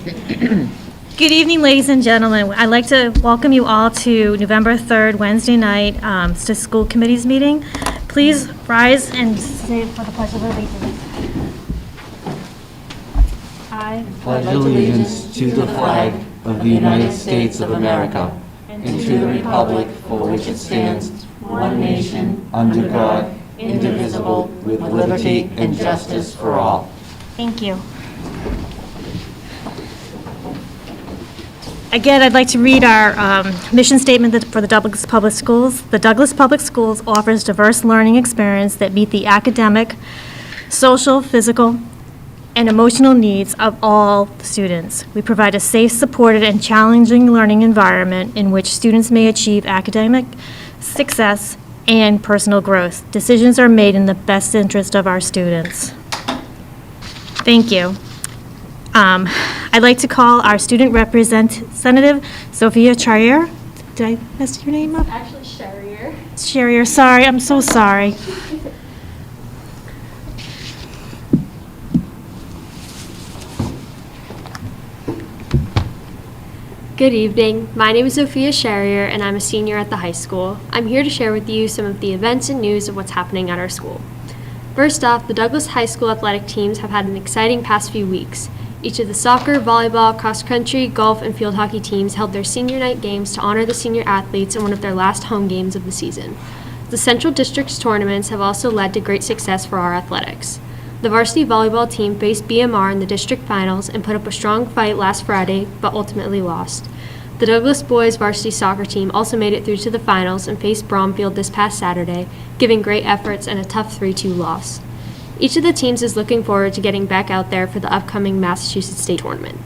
Good evening, ladies and gentlemen. I'd like to welcome you all to November 3rd, Wednesday night, to school committee's meeting. Please rise and say for the Pledge of Allegiance. I pledge allegiance to the flag of the United States of America and to the republic for which it stands, one nation, under God, indivisible, with liberty and justice for all. Thank you. Again, I'd like to read our mission statement for the Douglas Public Schools. The Douglas Public Schools offers diverse learning experience that meet the academic, social, physical, and emotional needs of all students. We provide a safe, supported, and challenging learning environment in which students may achieve academic success and personal growth. Decisions are made in the best interest of our students. Thank you. I'd like to call our student representative, Sophia Charrier. Did I mess your name up? Actually, Sherrier. Charrier, sorry, I'm so sorry. Good evening. My name is Sophia Sherrier, and I'm a senior at the high school. I'm here to share with you some of the events and news of what's happening at our school. First off, the Douglas High School athletic teams have had an exciting past few weeks. Each of the soccer, volleyball, cross-country, golf, and field hockey teams held their senior night games to honor the senior athletes in one of their last home games of the season. The Central District's tournaments have also led to great success for our athletics. The varsity volleyball team faced BMR in the district finals and put up a strong fight last Friday, but ultimately lost. The Douglas boys varsity soccer team also made it through to the finals and faced Bromfield this past Saturday, giving great efforts and a tough 3-2 loss. Each of the teams is looking forward to getting back out there for the upcoming Massachusetts State Tournament.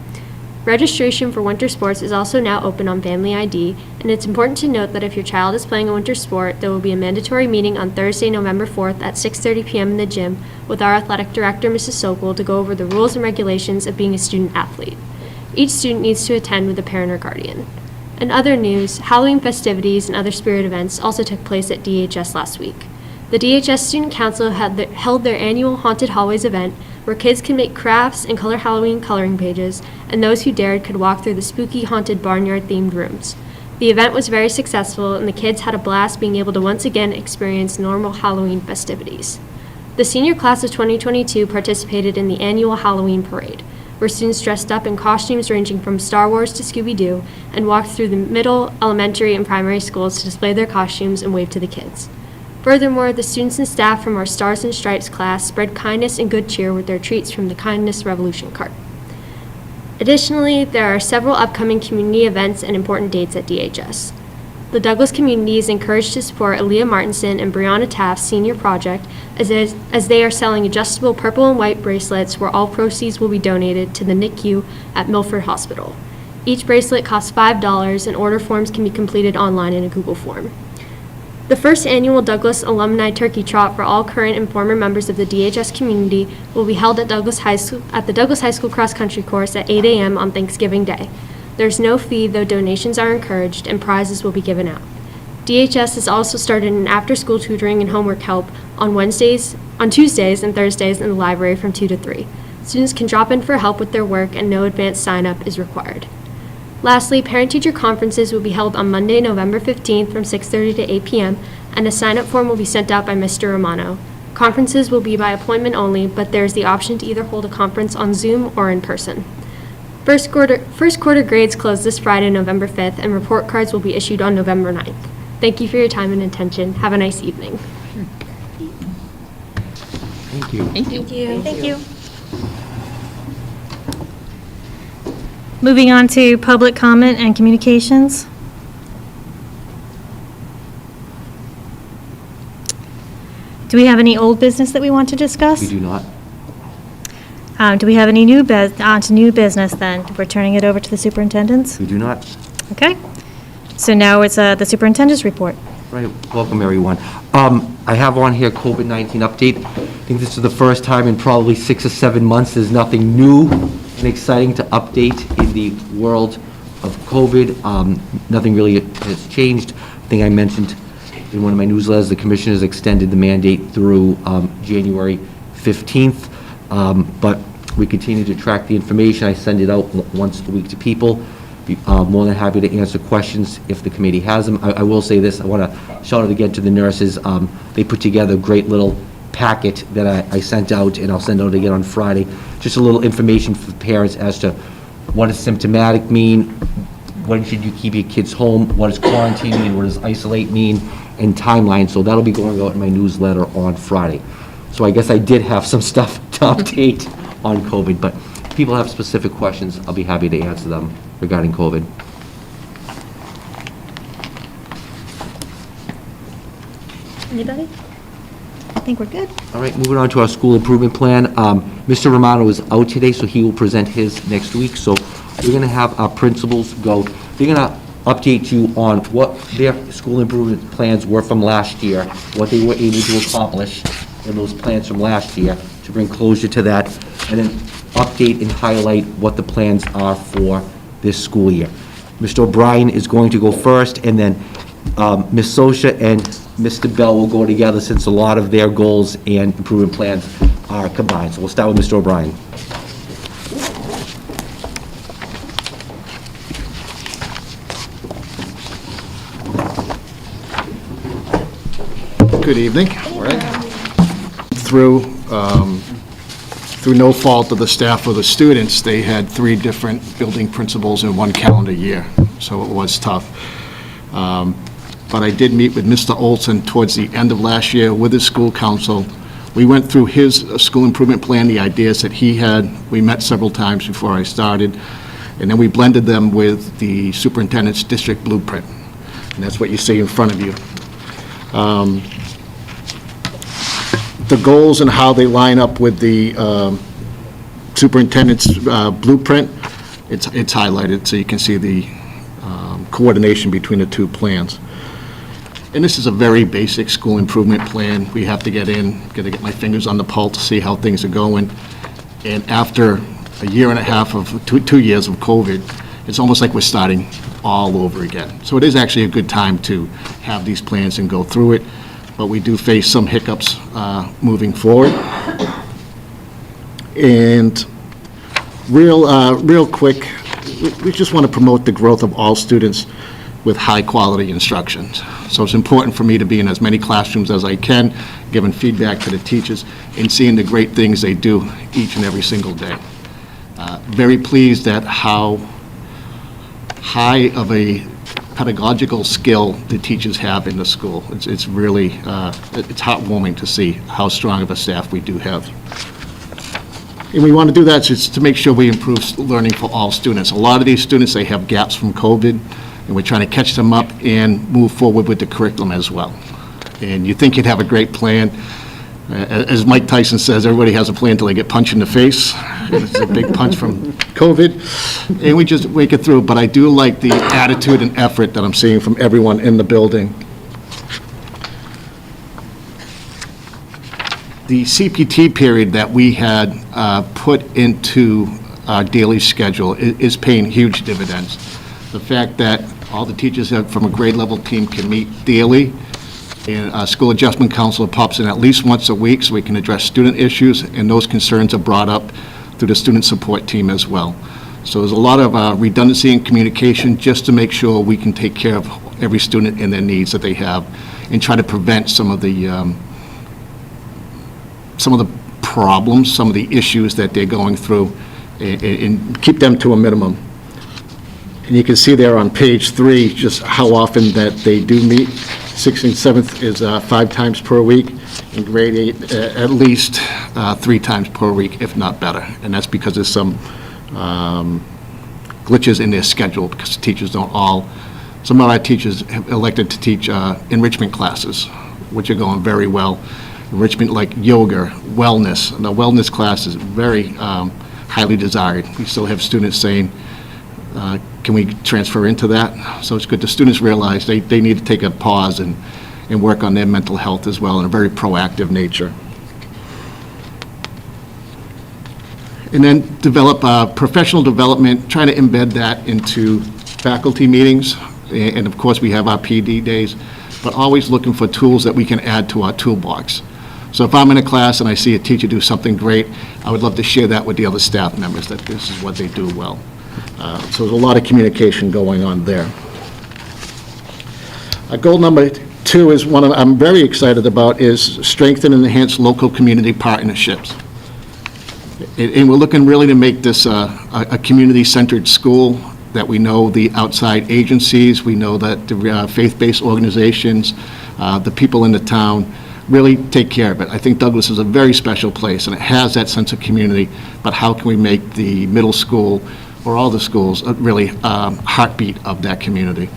Registration for winter sports is also now open on Family ID, and it's important to note that if your child is playing a winter sport, there will be a mandatory meeting on Thursday, November 4th at 6:30 p.m. in the gym with our athletic director, Mrs. Sokol, to go over the rules and regulations of being a student athlete. Each student needs to attend with a parent or guardian. In other news, Halloween festivities and other spirit events also took place at DHS last week. The DHS Student Council held their annual Haunted Hallways event, where kids can make crafts and color Halloween coloring pages, and those who dared could walk through the spooky haunted barnyard-themed rooms. The event was very successful, and the kids had a blast being able to once again experience normal Halloween festivities. The senior class of 2022 participated in the annual Halloween parade, where students dressed up in costumes ranging from Star Wars to Scooby-Doo and walked through the middle, elementary, and primary schools to display their costumes and wave to the kids. Furthermore, the students and staff from our Stars and Stripes class spread kindness and good cheer with their treats from the Kindness Revolution cart. Additionally, there are several upcoming community events and important dates at DHS. The Douglas community is encouraged to support Aaliyah Martinson and Brianna Taft's senior project as they are selling adjustable purple and white bracelets where all proceeds will be donated to the NICU at Milford Hospital. Each bracelet costs $5 and order forms can be completed online in a Google form. The first annual Douglas Alumni Turkey Trot for all current and former members of the DHS community will be held at the Douglas High School cross-country course at 8 a.m. on Thanksgiving Day. There's no fee, though donations are encouraged, and prizes will be given out. DHS has also started an after-school tutoring and homework help on Tuesdays and Thursdays in the library from 2 to 3. Students can drop in for help with their work, and no advanced sign-up is required. Lastly, parent-teacher conferences will be held on Monday, November 15th from 6:30 to 8 p.m., and a sign-up form will be sent out by Mr. Romano. Conferences will be by appointment only, but there is the option to either hold a conference on Zoom or in person. First quarter grades close this Friday, November 5th, and report cards will be issued on November 9th. Thank you for your time and attention. Have a nice evening. Thank you. Thank you. Thank you. Moving on to public comment and communications. Do we have any old business that we want to discuss? We do not. Do we have any new business then? We're turning it over to the superintendents? We do not. Okay. So now it's the superintendent's report. Right. Welcome, everyone. I have on here COVID-19 update. I think this is the first time in probably 6 or 7 months there's nothing new and exciting to update in the world of COVID. Nothing really has changed. I think I mentioned in one of my newsletters the commission has extended the mandate through January 15th. But We continue to track the information. I send it out once a week to people. Be more than happy to answer questions if the committee has them. I will say this, I want to shout out again to the nurses. They put together a great little packet that I sent out, and I'll send out again on Friday. Just a little information for parents as to what does symptomatic mean, when should you keep your kids home, what does quarantine mean, what does isolate mean, and timeline. So that'll be going out in my newsletter on Friday. So I guess I did have some stuff to update on COVID, but if people have specific questions, I'll be happy to answer them regarding COVID. Anybody? I think we're good. All right, moving on to our school improvement plan. Mr. Romano is out today, so he will present his next week. So we're going to have our principals go. They're going to update you on what their school improvement plans were from last year, what they were able to accomplish in those plans from last year to bring closure to that, and then update and highlight what the plans are for this school year. Mr. O'Brien is going to go first, and then Ms. Sosha and Mr. Bell will go together since a lot of their goals and improvement plans are combined. So we'll start with Mr. O'Brien. Good evening. Through no fault of the staff or the students, they had 3 different building principals in 1 calendar year, so it was tough. But I did meet with Mr. Olson towards the end of last year with his school council. We went through his school improvement plan, the ideas that he had. We met several times before I started, and then we blended them with the superintendent's district blueprint, and that's what you see in front of you. The goals and how they line up with the superintendent's blueprint, it's highlighted so you can see the coordination between the 2 plans. And this is a very basic school improvement plan. We have to get get my fingers on the pulse to see how things are going. And after a year and a half of 2 years of COVID, it's almost like we're starting all over again. So it is actually a good time to have these plans and go through it. But we do face some hiccups moving forward. And real quick, we just want to promote the growth of all students with high-quality instruction. So it's important for me to be in as many classrooms as I can, giving feedback to the teachers, and seeing the great things they do each and every single day. Very pleased at how high of a pedagogical skill the teachers have in the school. It's really, it's heartwarming to see how strong of a staff we do have. And we want to do that just to make sure we improve learning for all students. A lot of these students, they have gaps from COVID, and we're trying to catch them up and move forward with the curriculum as well. And you think you'd have a great plan. As Mike Tyson says, everybody has a plan until they get punched in the face. It's a big punch from COVID, and we just make it through. But I do like the attitude and effort that I'm seeing from everyone in the building. The CPT period that we had put into our daily schedule is paying huge dividends. The fact that all the teachers from a grade level team can meet daily, and our school adjustment counselor pops in at least once a week so we can address student issues, and those concerns are brought up through the student support team as well. So there's a lot of redundancy in communication just to make sure we can take care of every student and their needs that they have, and try to prevent some of the problems, some of the issues that they're going through, and keep them to a minimum. And you can see there on page 3 just how often that they do meet. 6th and 7th is 5 times per week, and grade 8 at least 3 times per week, if not better. And that's because there's some glitches in their schedule, because teachers don't all, some of our teachers have elected to teach enrichment classes, which are going very well. Enrichment like yoga, wellness. And the wellness class is very highly desired. We still have students saying, can we transfer into that? So it's good. The students realize they need to take a pause and work on their mental health as well in a very proactive nature. And then develop professional development, trying to embed that into faculty meetings. And of course, we have our PD days, but always looking for tools that we can add to our toolbox. So if I'm in a class and I see a teacher do something great, I would love to share that with the other staff members, that this is what they do well. So there's a lot of communication going on there. Goal number 2 is one I'm very excited about, is strengthen and enhance local community partnerships. And we're looking really to make this a community-centered school, that we know the outside agencies, we know that the faith-based organizations, the people in the town really take care of it. I think Douglas is a very special place, and it has that sense of community, but how can we make the middle school, or all the schools, really heartbeat of that community?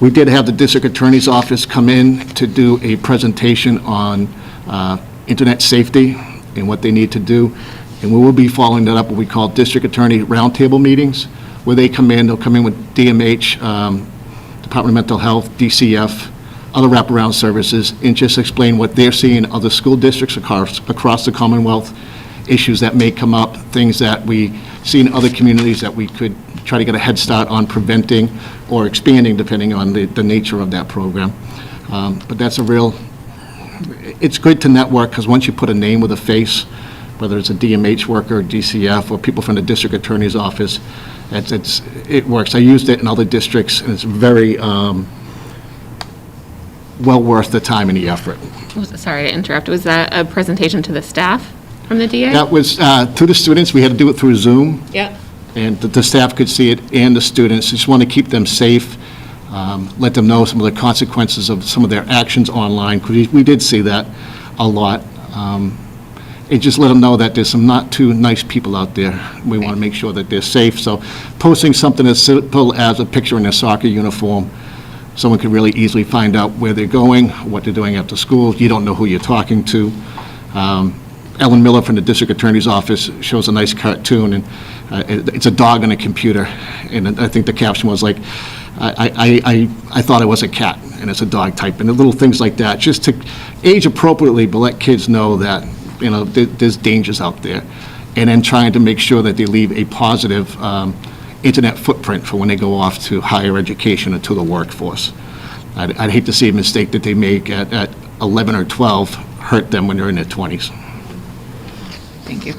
We did have the district attorney's office come in to do a presentation on internet safety and what they need to do, and we will be following that up what we call district attorney roundtable meetings, where they come in, they'll come in with DMH, Department of Mental Health, DCF, other wraparound services, and just explain what they're seeing in other school districts across the Commonwealth, issues that may come up, things that we see in other communities that we could try to get a head start on preventing or expanding, depending on the nature of that program. But that's it's good to network, because once you put a name with a face, whether it's a DMH worker, or DCF, or people from the district attorney's office, it works. I used it in other districts, and it's very well worth the time and the effort. Sorry to interrupt. Was that a presentation to the staff from the DA? That was to the students. We had to do it through Zoom. Yep. And the staff could see it, and the students. Just want to keep them safe, let them know some of the consequences of some of their actions online, because we did see that a lot. And just let them know that there's some not too nice people out there. We want to make sure that they're safe. So posting something as simple as a picture in their soccer uniform, someone could really easily find out where they're going, what they're doing after school. You don't know who you're talking to. Ellen Miller from the district attorney's office shows a nice cartoon, and it's a dog on a computer, and I think the caption was like, I thought it was a cat, and it's a dog type, and the little things like that, just to age appropriately, but let kids know that, there's dangers out there, and then trying to make sure that they leave a positive internet footprint for when they go off to higher education or to the workforce. I'd hate to see a mistake that they make at 11 or 12 hurt them when they're in their 20s. Thank you.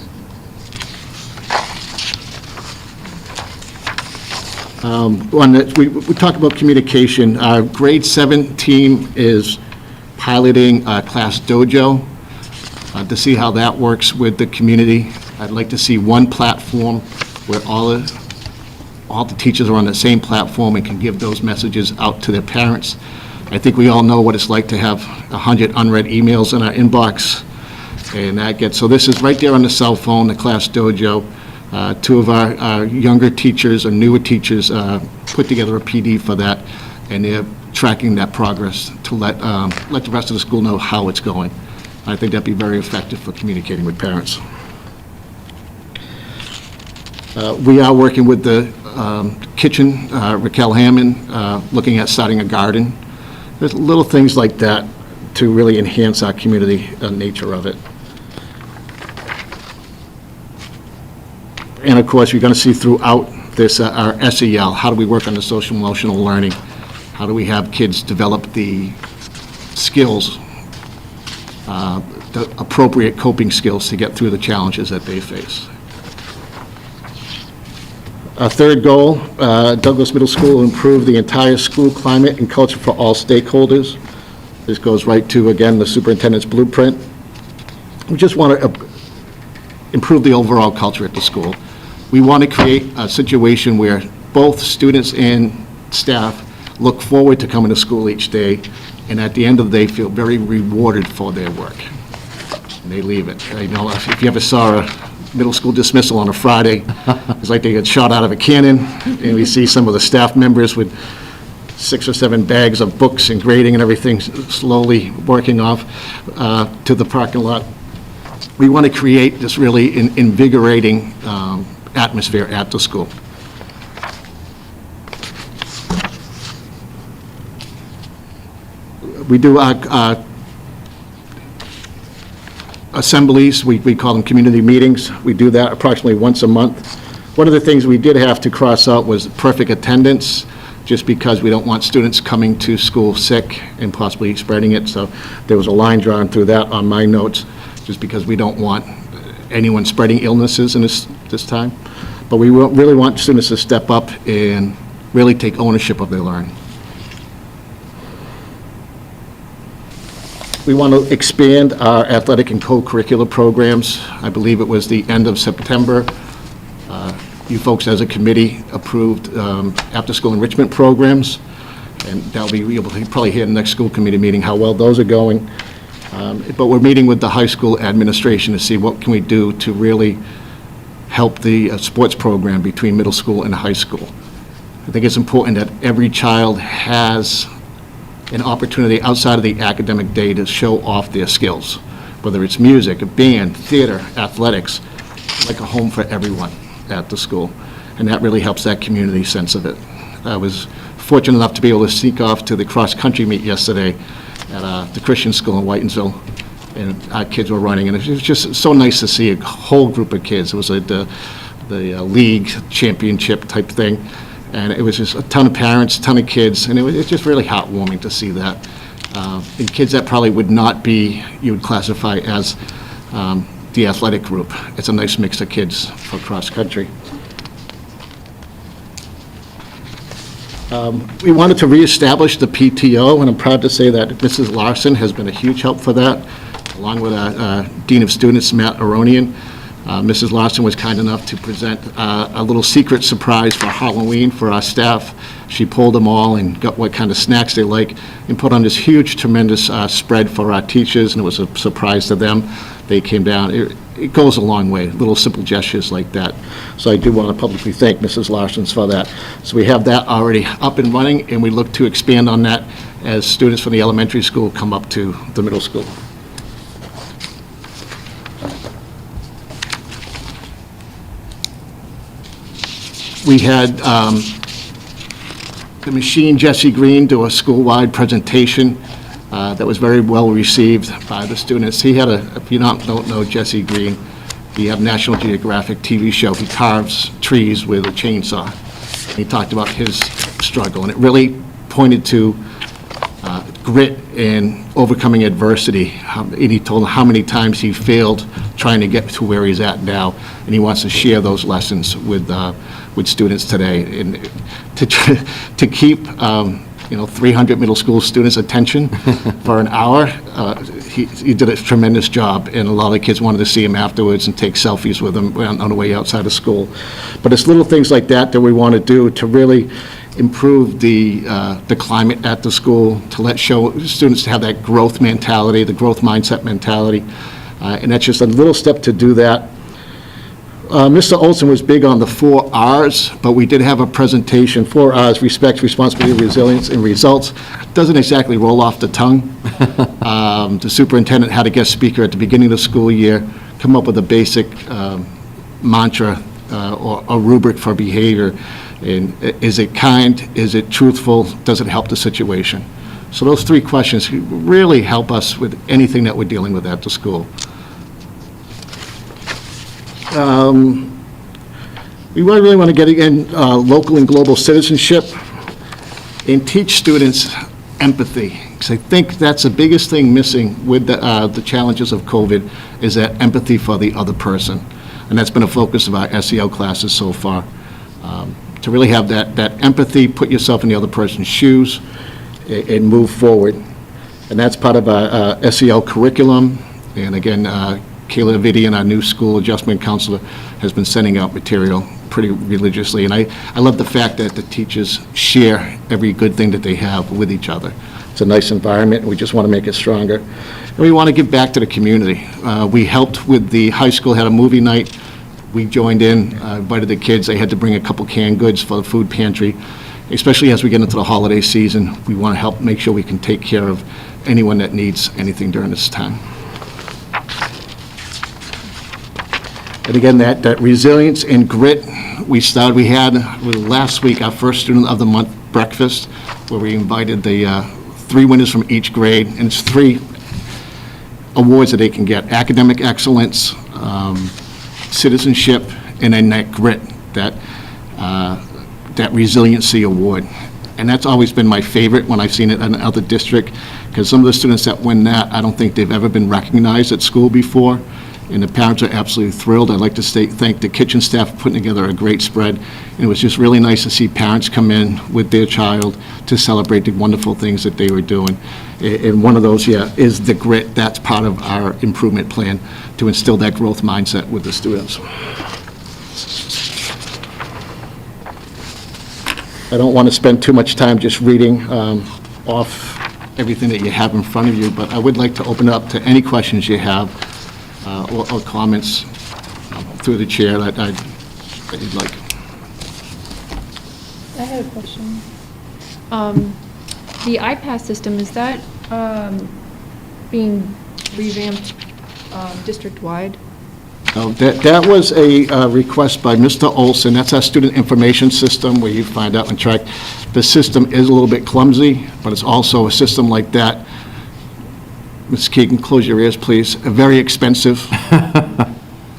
We talked about communication. Our grade 7 team is piloting Class Dojo to see how that works with the community. I'd like to see one platform where all the teachers are on the same platform and can give those messages out to their parents. I think we all know what it's like to have 100 unread emails in our inbox, and that gets, so this is right there on the cell phone, the Class Dojo. 2 of our younger teachers or newer teachers put together a PD for that, and they're tracking that progress to let the rest of the school know how it's going. I think that'd be very effective for communicating with parents. We are working with the kitchen, Raquel Hammond, looking at starting a garden. There's little things like that to really enhance our community nature of it. And of course, you're going to see throughout this our SEL, how do we work on the social emotional learning? How do we have kids develop the skills, the appropriate coping skills to get through the challenges that they face? Our third goal, Douglas Middle School will improve the entire school climate and culture for all stakeholders. This goes right to, again, the superintendent's blueprint. We just want to improve the overall culture at the school. We want to create a situation where both students and staff look forward to coming to school each day, and at the end of the day feel very rewarded for their work. And they leave it. If you ever saw a middle school dismissal on a Friday, it's like they get shot out of a cannon, and we see some of the staff members with 6 or 7 bags of books and grading and everything slowly working off to the parking lot. We want to create this really invigorating atmosphere at the school. We do assemblies, we call them community meetings. We do that approximately once a month. One of the things we did have to cross out was perfect attendance. just because we don't want students coming to school sick and possibly spreading it. So there was a line drawn through that on my notes, just because we don't want anyone spreading illnesses in this time. But we really want students to step up and really take ownership of their learning. We want to expand our athletic and co-curricular programs. I believe it was the end of September. You folks as a committee approved after-school enrichment programs, and that'll be able to probably hear in the next school committee meeting how well those are going. But we're meeting with the high school administration to see what can we do to really help the sports program between middle school and high school. I think it's important that every child has an opportunity outside of the academic day to show off their skills, whether it's music, a band, theater, athletics, like a home for everyone at the school. And that really helps that community sense of it. I was fortunate enough to be able to sneak off to the cross-country meet yesterday at the Christian school in Whitensville, and our kids were running, and it was just so nice to see a whole group of kids. It was like the league championship type thing, and it was just a ton of parents, a ton of kids, and it's just really heartwarming to see that. And kids that probably would not be, you would classify as the athletic group. It's a nice mix of kids for cross-country. We wanted to reestablish the PTO, and I'm proud to say that Mrs. Larson has been a huge help for that, along with our Dean of Students, Matt Aronian. Mrs. Larson was kind enough to present a little secret surprise for Halloween for our staff. She polled them all and got what kind of snacks they like, and put on this huge, tremendous spread for our teachers, and it was a surprise to them. They came down. It goes a long way, little simple gestures like that. So I do want to publicly thank Mrs. Larson for that. So we have that already up and running, and we look to expand on that as students from the elementary school come up to the middle school. We had the machine Jesse Green do a school-wide presentation that was very well received by the students. He had if you don't know Jesse Green, he had a National Geographic TV show. He carves trees with a chainsaw. He talked about his struggle, and it really pointed to grit and overcoming adversity. And he told them how many times he failed trying to get to where he's at now, and he wants to share those lessons with students today. And to keep 300 middle school students' attention for an hour, he did a tremendous job, and a lot of the kids wanted to see him afterwards and take selfies with him on the way outside of school. But it's little things like that that we want to do to really improve the climate at the school, to show students to have that growth mentality, the growth mindset mentality, and that's just a little step to do that. Mr. Olson was big on the 4 R's, but we did have a presentation, 4 R's, respect, responsibility, resilience, and results. Doesn't exactly roll off the tongue. The superintendent had a guest speaker at the beginning of the school year come up with a basic mantra or a rubric for behavior. And is it kind? Is it truthful? Does it help the situation? So those 3 questions really help us with anything that we're dealing with at the school. We really want to get in local and global citizenship and teach students empathy, because I think that's the biggest thing missing with the challenges of COVID, is that empathy for the other person. And that's been a focus of our SEL classes so far. To really have that empathy, put yourself in the other person's shoes, and move forward. And that's part of our SEL curriculum. And again, Kayla Vidian, our new school adjustment counselor, has been sending out material pretty religiously. And I love the fact that the teachers share every good thing that they have with each other. It's a nice environment, and we just want to make it stronger. And we want to give back to the community. We helped with the high school, had a movie night. We joined in, invited the kids. They had to bring a couple canned goods for the food pantry. Especially as we get into the holiday season, we want to help make sure we can take care of anyone that needs anything during this time. And again, that resilience and grit, we had last week our first Student of the Month breakfast, where we invited the 3 winners from each grade, and it's 3 awards that they can get: academic excellence, citizenship, and then that grit, that resiliency award. And that's always been my favorite when I've seen it in another district, because some of the students that win that, I don't think they've ever been recognized at school before, and the parents are absolutely thrilled. I'd like to thank the kitchen staff for putting together a great spread. And it was just really nice to see parents come in with their child to celebrate the wonderful things that they were doing. And one of those, is the grit. That's part of our improvement plan, to instill that growth mindset with the students. I don't want to spend too much time just reading off everything that you have in front of you, but I would like to open it up to any questions you have or comments through the chair that you'd like. I had a question. The iPass system, is that being revamped district-wide? That was a request by Mr. Olson. That's our student information system where you find out and track. The system is a little bit clumsy, but it's also a system like that. Ms. Keegan, close your ears, please. Very expensive.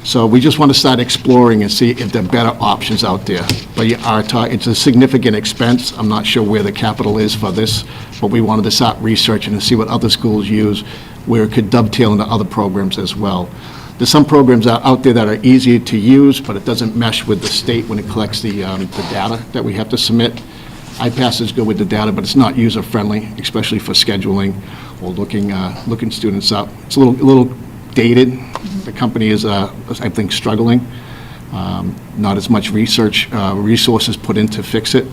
So we just want to start exploring and see if there are better options out there. But it's a significant expense. I'm not sure where the capital is for this, but we wanted to start researching and see what other schools use, where it could dovetail into other programs as well. There's some programs out there that are easier to use, but it doesn't mesh with the state when it collects the data that we have to submit. iPass is good with the data, but it's not user-friendly, especially for scheduling or looking students up. It's a little dated. The company is, I think, struggling. Not as much resources put in to fix it,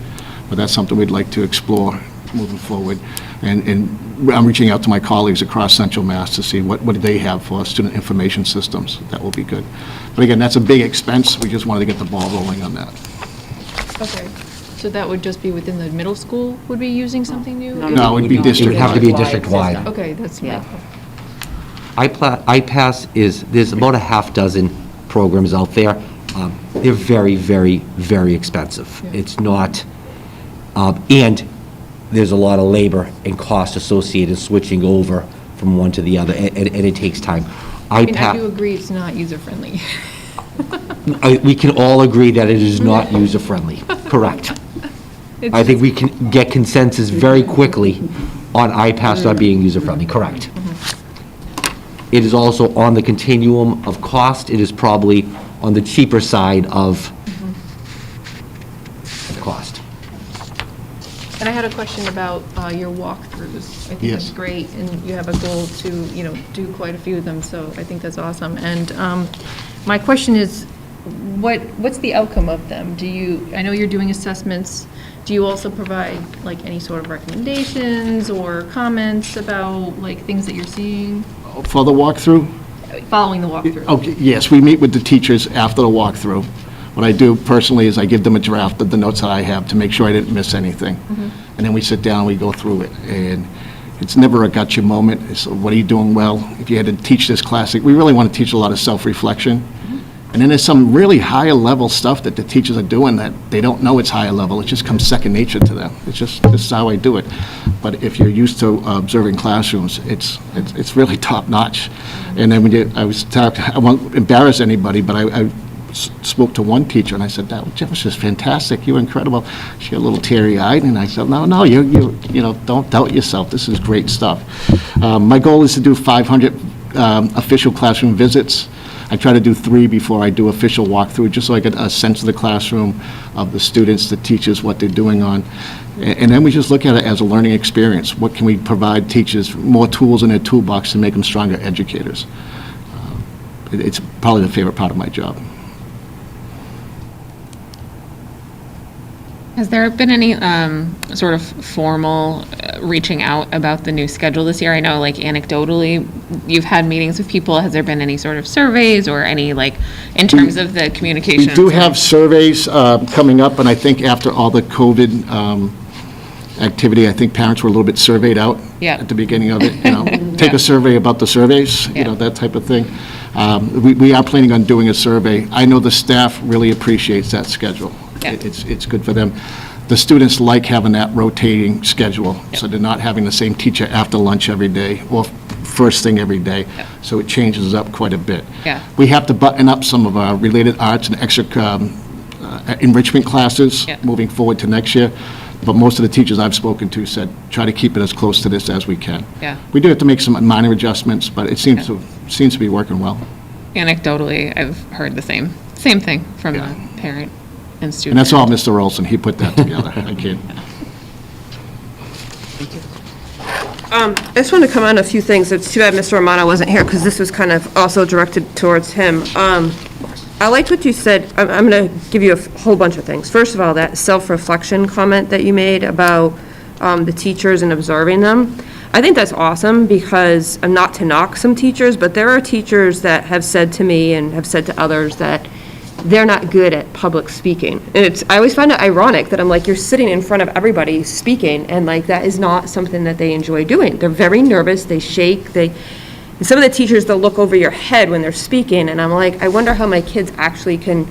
but that's something we'd like to explore moving forward. And I'm reaching out to my colleagues across Central Mass to see what do they have for student information systems. That will be good. But again, that's a big expense. We just wanted to get the ball rolling on that. Okay, so that would just be within the middle school would be using something new? No, it would be It would district. have to be district-wide. Okay, that's, iPass there's about a half dozen programs out there. They're very, very, very expensive. Yeah. It's not, and there's a lot of labor and cost associated switching over from one to the other, and it takes time. I mean, I do agree it's not user-friendly. We can all agree that it is not user-friendly, correct. I think we can get consensus very quickly on iPass not being user-friendly, correct. It is also on the continuum of cost. It is probably on the cheaper side of cost. And I had a question about your walkthroughs. I think Yes. that's great, and you have a goal to, do quite a few of them, so I think that's awesome. And my question is, what's the outcome of them? I know you're doing assessments, do you also provide, like, any sort of recommendations or comments about, like, things that you're seeing For the walkthrough? following the walkthrough? Okay, yes, we meet with the teachers after the walkthrough. What I do personally is I give them a draft of the notes that I have to make sure I didn't miss anything. And then we sit down, we go through it, and it's never a gotcha moment. It's, what are you doing well? If you had to teach this class, we really want to teach a lot of self-reflection. And then there's some really higher level stuff that the teachers are doing that they don't know it's higher level. It just comes second nature to them. It's just, this is how I do it. But if you're used to observing classrooms, it's really top notch. And then I won't embarrass anybody, but I spoke to one teacher and I said, "That was just fantastic. You were incredible." She got a little teary-eyed, and I said, "No, you don't doubt yourself. This is great stuff." My goal is to do 500 official classroom visits. I try to do 3 before I do official walkthrough, just so I get a sense of the classroom, of the students, the teachers, what they're doing on. And then we just look at it as a learning experience. What can we provide teachers, more tools in their toolbox to make them stronger educators? It's probably the favorite part of my job. Has there been any sort of formal reaching out about the new schedule this year? I know, like, anecdotally, you've had meetings with people. Has there been any sort of surveys or any, like, in terms of the communication? We do have surveys coming up, and I think after all the COVID activity, I think parents were a little bit surveyed out at the beginning of it. Take a survey about the surveys, that type of thing. We are planning on doing a survey. I know the staff really appreciates that schedule. It's good for them. The students like having that rotating schedule, so they're not having the same teacher after lunch every day or first thing every day, so it changes up quite a bit. We have to button up some of our related arts and extra enrichment classes moving forward to next year. But most of the teachers I've spoken to said, try to keep it as close to this as we can. Yeah. We do have to make some minor adjustments, but it seems to be working well. Anecdotally, I've heard the same thing from Yeah. the parent and student. And that's all Mr. Olson, he put that together. I kid. I just want to comment on a few things. It's too bad Mr. Romano wasn't here, because this was kind of also directed towards him. I liked what you said. I'm going to give you a whole bunch of things. First of all, that self-reflection comment that you made about the teachers and observing them. I think that's awesome, because, not to knock some teachers, but there are teachers that have said to me and have said to others that they're not good at public speaking. And I always find it ironic that I'm like, you're sitting in front of everybody speaking, and like, that is not something that they enjoy doing. They're very nervous, they shake, and some of the teachers, they'll look over your head when they're speaking, and I'm like, I wonder how my kids actually can,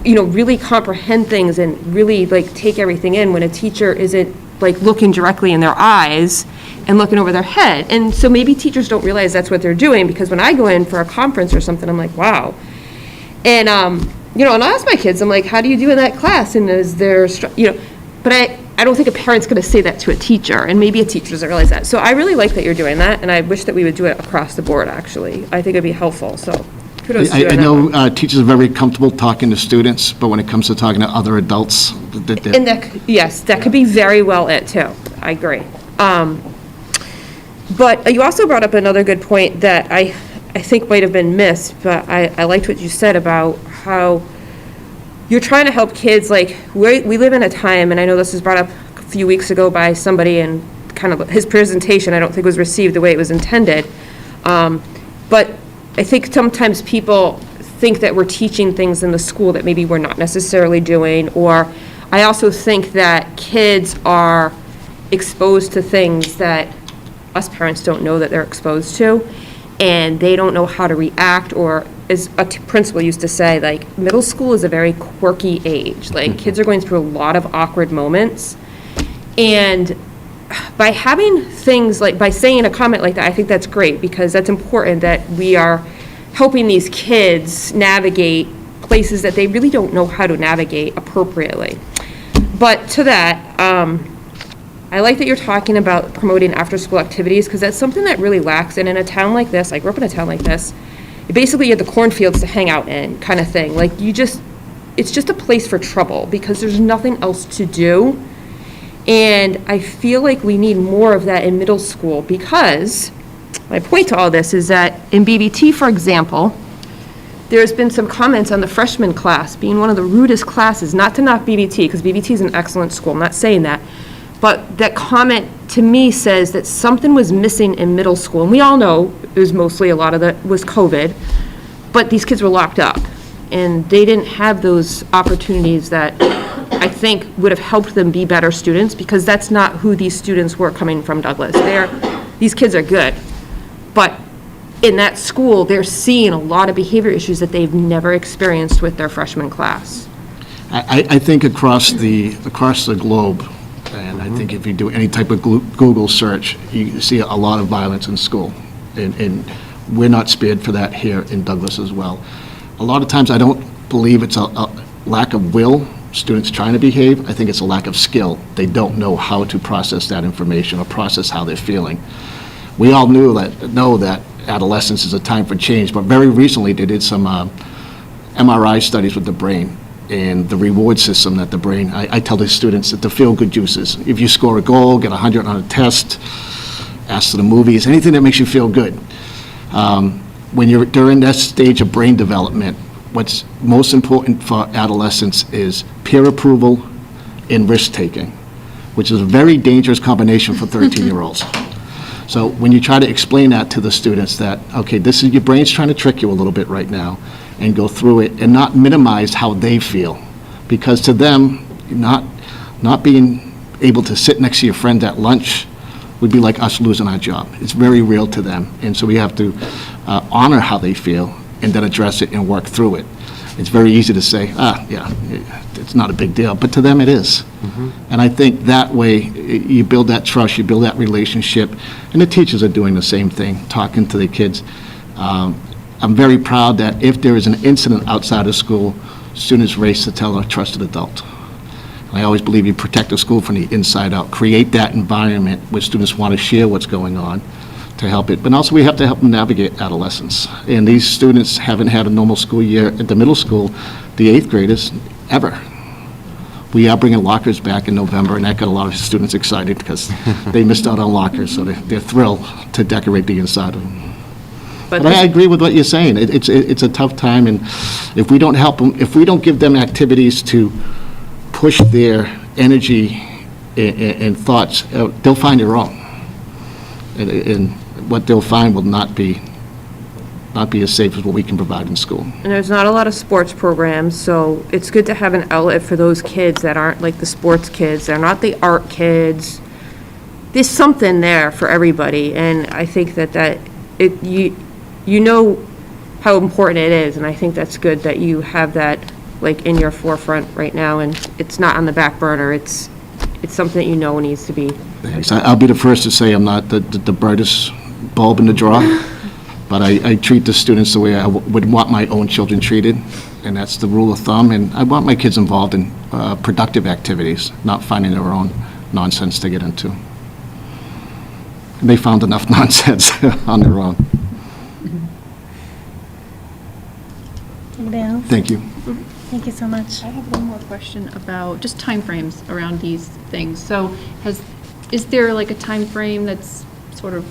really comprehend things and really like take everything in when a teacher isn't like looking directly in their eyes and looking over their head. And so maybe teachers don't realize that's what they're doing, because when I go in for a conference or something, I'm like, wow. And, and I ask my kids, I'm like, how do you do in that class? And is there, but I don't think a parent's going to say that to a teacher, and maybe a teacher doesn't realize that. So I really like that you're doing that, and I wish that we would do it across the board, actually. I think it'd be helpful, so kudos to you I on that one. know teachers are very comfortable talking to students, but when it comes to talking to other adults, And yes, that could be very well it, too. I agree. But you also brought up another good point that I think might have been missed, but I liked what you said about how you're trying to help kids. Like, we live in a time, and I know this was brought up a few weeks ago by somebody, and kind of his presentation I don't think was received the way it was intended. But I think sometimes people think that we're teaching things in the school that maybe we're not necessarily doing, or I also think that kids are exposed to things that us parents don't know that they're exposed to, and they don't know how to react, or as a principal used to say, like, middle school is a very quirky age. Like, kids are going through a lot of awkward moments, and by having things like, by saying a comment like that, I think that's great, because that's important that we are helping these kids navigate places that they really don't know how to navigate appropriately. But to that, I like that you're talking about promoting after-school activities, because that's something that really lacks. And in a town like this, I grew up in a town like this, basically you have the cornfields to hang out in, kind of thing. Like, it's just a place for trouble, because there's nothing else to do. And I feel like we need more of that in middle school, because my point to all this is that in BBT, for example, there's been some comments on the freshman class being one of the rudest classes, not to knock BBT, because BBT is an excellent school, I'm not saying that. But that comment, to me, says that something was missing in middle school. And we all know it was mostly, a lot of it was COVID, but these kids were locked up. And they didn't have those opportunities that I think would have helped them be better students, because that's not who these students were coming from Douglas. These kids are good. But in that school, they're seeing a lot of behavior issues that they've never experienced with their freshman class. I think across the globe, and I think if you do any type of Google search, you see a lot of violence in school. And we're not spared for that here in Douglas as well. A lot of times I don't believe it's a lack of will, students trying to behave. I think it's a lack of skill. They don't know how to process that information or process how they're feeling. We all know that adolescence is a time for change, but very recently they did some MRI studies with the brain and the reward system that the brain, I tell the students that the feel-good juices, if you score a goal, get 100 on a test, ask to the movies, anything that makes you feel good. When you're during that stage of brain development, what's most important for adolescents is peer approval and risk-taking, which is a very dangerous combination for 13-year-olds. So when you try to explain that to the students that, okay, this is your brain's trying to trick you a little bit right now, and go through it and not minimize how they feel. Because to them, not being able to sit next to your friend at lunch would be like us losing our job. It's very real to them. And so we have to honor how they feel and then address it and work through it. It's very easy to say, yeah, it's not a big deal, but to them it is. And I think that way you build that trust, you build that relationship, and the teachers are doing the same thing, talking to the kids. I'm very proud that if there is an incident outside of school, students race to tell a trusted adult. I always believe you protect a school from the inside out, create that environment where students want to share what's going on to help it. But also, we have to help them navigate adolescence. And these students haven't had a normal school year at the middle school, the 8th graders, ever. We are bringing lockers back in November, and that got a lot of students excited because they missed out on lockers, so they're thrilled to decorate the inside of them. But I agree with what you're saying. It's a tough time, and if we don't help them, if we don't give them activities to push their energy and thoughts, they'll find their own. And what they'll find will not be as safe as what we can provide in school. And there's not a lot of sports programs, so it's good to have an outlet for those kids that aren't like the sports kids, they're not the art kids. There's something there for everybody, and I think you know how important it is, and I think that's good that you have that like in your forefront right now, and it's not on the back burner, it's something that you know needs to be. Thanks. I'll be the first to say I'm not the brightest bulb in the drawer, but I treat the students the way I would want my own children treated, and that's the rule of thumb, and I want my kids involved in productive activities, not finding their own nonsense to get into. And they found enough nonsense on their own. Anybody else? Thank you. Thank you so much. I have one more question about just timeframes around these things. So is there like a time frame that's sort of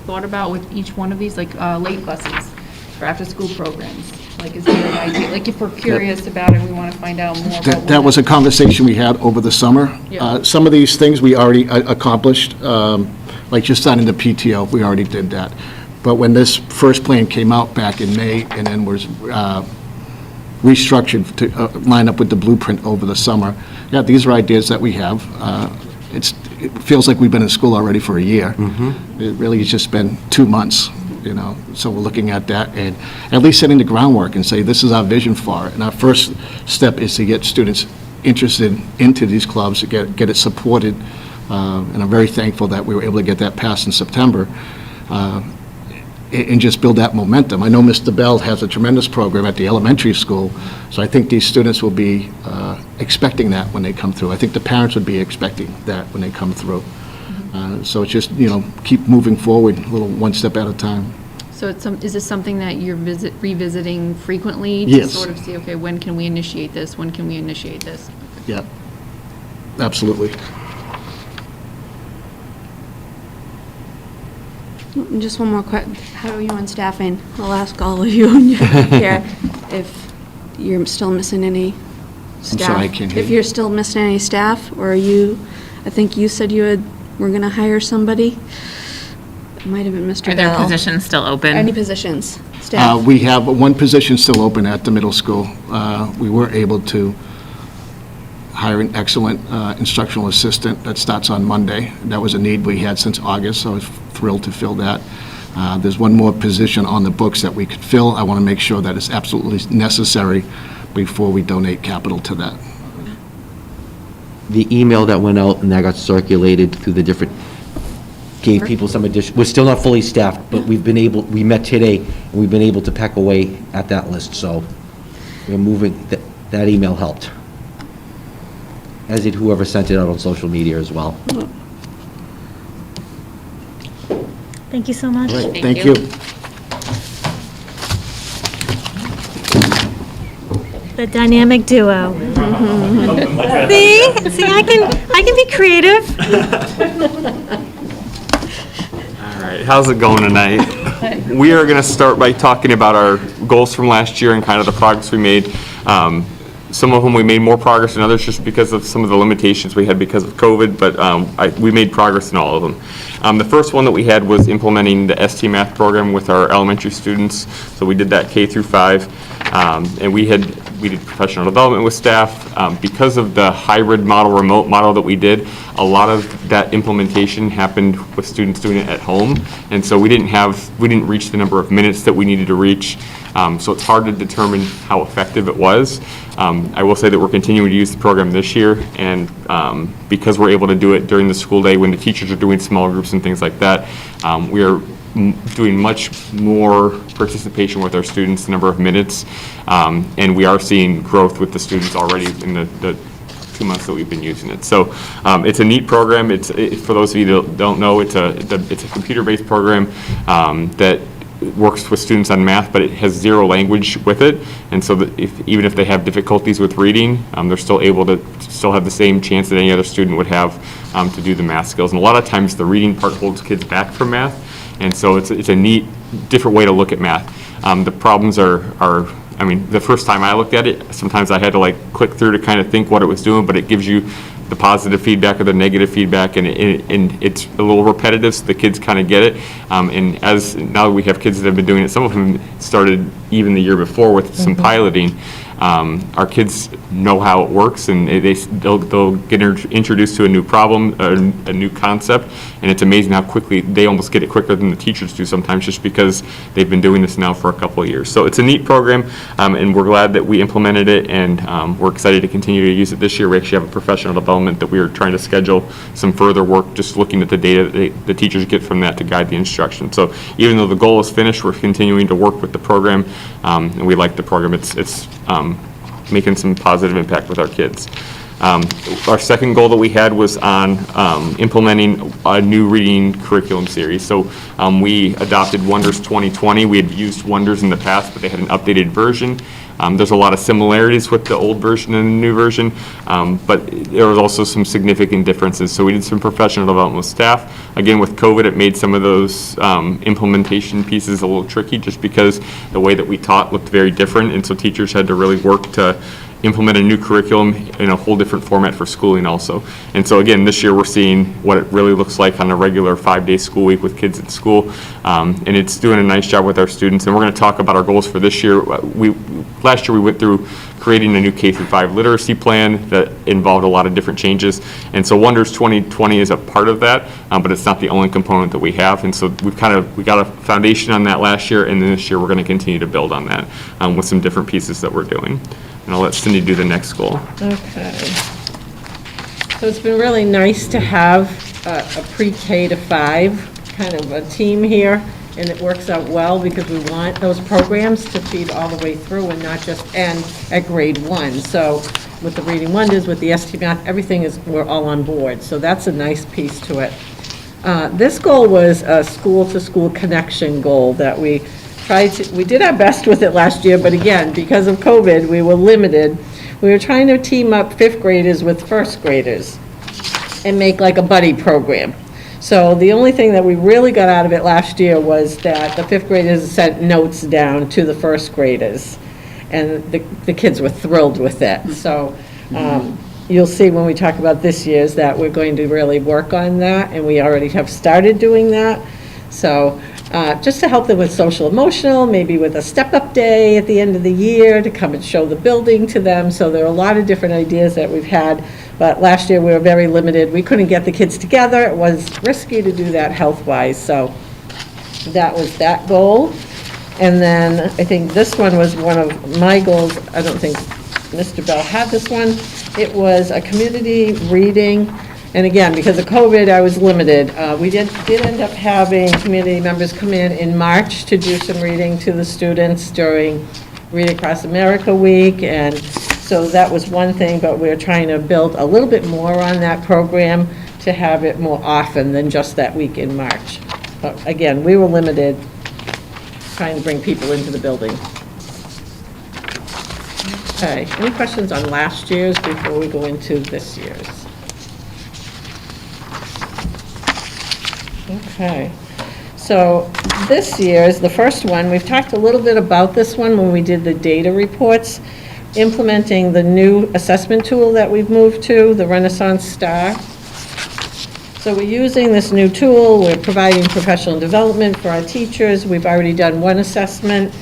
thought about with each one of these, like late buses or after-school programs? Like, is there an idea, like if we're curious about it, we want to find out more about That was a conversation we had over the summer. Yeah. Some of these things we already accomplished, like just signing the PTO, we already did that. But when this first plan came out back in May and then was restructured to line up with the blueprint over the summer, yeah, these are ideas that we have. It feels like we've been in school already for a year. It really has just been 2 months, so we're looking at that and at least setting the groundwork and say, this is our vision for it. And our first step is to get students interested into these clubs, to get it supported. And I'm very thankful that we were able to get that passed in September. And just build that momentum. I know Mr. Bell has a tremendous program at the elementary school, so I think these students will be expecting that when they come through. I think the parents would be expecting that when they come through. So it's just, keep moving forward, a little one step at a time. So is this something that you're revisiting frequently? Yes. To sort of see, okay, when can we initiate this? When can we initiate this? Yeah, absolutely. Just one more question. How are you on staffing? I'll ask all of you in your here if you're still missing any staff. sorry, I can't hear If you. you're still missing any staff, or I think you said we're going to hire somebody. It might have been Mr. Are there Bell. positions still open? Any positions? Staff? We have one position still open at the middle school. We were able to hire an excellent instructional assistant that starts on Monday. That was a need we had since August, so I was thrilled to fill that. There's one more position on the books that we could fill. I want to make sure that it's absolutely necessary before we donate capital to that. The email that went out and that got circulated through the different, gave people some addition, we're still not fully staffed, but we met today, and we've been able to peck away at that list, so we're moving, that email helped. As did whoever sent it out on social media as well. Thank you so much. All right, Thank thank you. you. The dynamic duo. See, I can be creative. All right, how's it going tonight? We are going to start by talking about our goals from last year and kind of the progress we made. Some of them we made more progress than others just because of some of the limitations we had because of COVID, but we made progress in all of them. The first one that we had was implementing the ST Math program with our elementary students. So we did that K through 5, and we did professional development with staff. Because of the hybrid model, remote model that we did, a lot of that implementation happened with students doing it at home, and so we didn't reach the number of minutes that we needed to reach. So it's hard to determine how effective it was. I will say that we're continuing to use the program this year, and because we're able to do it during the school day when the teachers are doing small groups and things like that, we are doing much more participation with our students, the number of minutes, and we are seeing growth with the students already in the 2 months that we've been using it. So it's a neat program. For those of you that don't know, it's a computer-based program that works with students on math, but it has 0 language with it, and so that even if they have difficulties with reading, they're still able to have the same chance that any other student would have to do the math skills. And a lot of times the reading part holds kids back from math, and so it's a neat, different way to look at math. The problems are, I mean, the first time I looked at it, sometimes I had to like click through to kind of think what it was doing, but it gives you the positive feedback or the negative feedback, and it's a little repetitive, so the kids kind of get it. And as now we have kids that have been doing it, some of them started even the year before with some piloting. Our kids know how it works, and they'll get introduced to a new problem, a new concept, and it's amazing how quickly they almost get it quicker than the teachers do sometimes, just because they've been doing this now for a couple of years. So it's a neat program, and we're glad that we implemented it, and we're excited to continue to use it this year. We actually have a professional development that we are trying to schedule some further work, just looking at the data that the teachers get from that to guide the instruction. So even though the goal is finished, we're continuing to work with the program, and we like the program. It's making some positive impact with our kids. Our second goal that we had was on implementing a new reading curriculum series. So we adopted Wonders 2020. We had used Wonders in the past, but they had an updated version. There's a lot of similarities with the old version and the new version, but there was also some significant differences. So we did some professional development with staff. Again, with COVID, it made some of those implementation pieces a little tricky, just because the way that we taught looked very different, and so teachers had to really work to implement a new curriculum in a whole different format for schooling also. And so again, this year we're seeing what it really looks like on a regular 5-day school week with kids at school, and it's doing a nice job with our students. And we're going to talk about our goals for this year. Last year we went through creating a new K-5 literacy plan that involved a lot of different changes, and so Wonders 2020 is a part of that, but it's not the only component that we have. And so we got a foundation on that last year, and then this year we're going to continue to build on that with some different pieces that we're doing. And I'll let Cindy do the next goal. Okay. So it's been really nice to have a pre-K to 5 kind of a team here, and it works out well because we want those programs to feed all the way through and not just end at grade 1. So with the Reading Wonders, with the ST Math, we're all on board. So that's a nice piece to it. This goal was a school-to-school connection goal that we did our best with it last year, but again, because of COVID, we were limited. We were trying to team up 5th graders with 1st graders and make like a buddy program. So the only thing that we really got out of it last year was that the 5th graders sent notes down to the 1st graders, and the kids were thrilled with it. So you'll see when we talk about this year's that we're going to really work on that, and we already have started doing that. So just to help them with social emotional, maybe with a step-up day at the end of the year to come and show the building to them. So there are a lot of different ideas that we've had, but last year we were very limited. We couldn't get the kids together. It was risky to do that health-wise, so that was that goal. And then I think this one was one of my goals. I don't think Mr. Bell had this one. It was a community reading. And again, because of COVID, I was limited. We did end up having community members come in March to do some reading to the students during Read Across America Week. And so that was one thing, but we're trying to build a little bit more on that program to have it more often than just that week in March. But again, we were limited trying to bring people into the building. Okay, any questions on last year's before we go into this year's? Okay, so this year's, the first one, we've talked a little bit about this one when we did the data reports, implementing the new assessment tool that we've moved to, the Renaissance Star. So we're using this new tool, we're providing professional development for our teachers. We've already done one assessment.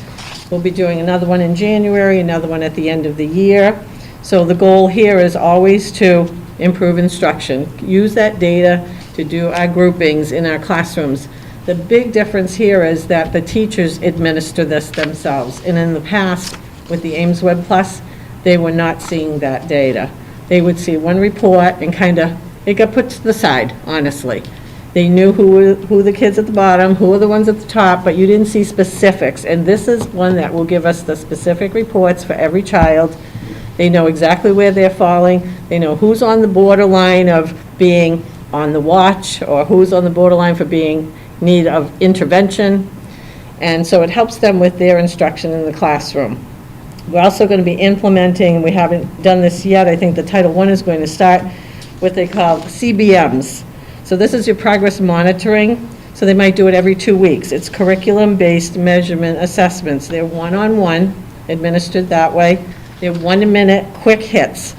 We'll be doing another one in January, another one at the end of the year. So the goal here is always to improve instruction, use that data to do our groupings in our classrooms. The big difference here is that the teachers administer this themselves. And in the past, with the Ames Web Plus, they were not seeing that data. They would see one report and it got put to the side, honestly. They knew who the kids at the bottom, who are the ones at the top, but you didn't see specifics. And this is one that will give us the specific reports for every child They know exactly where they're falling. They know who's on the borderline of being on the watch, or who's on the borderline for being need of intervention. And so it helps them with their instruction in the classroom. We're also going to be implementing, we haven't done this yet, I think the Title I is going to start, what they call Cbms. So this is your progress monitoring. So they might do it every 2 weeks. It's curriculum-based measurement assessments. They're one-on-one, administered that way. They're 1-minute quick hits.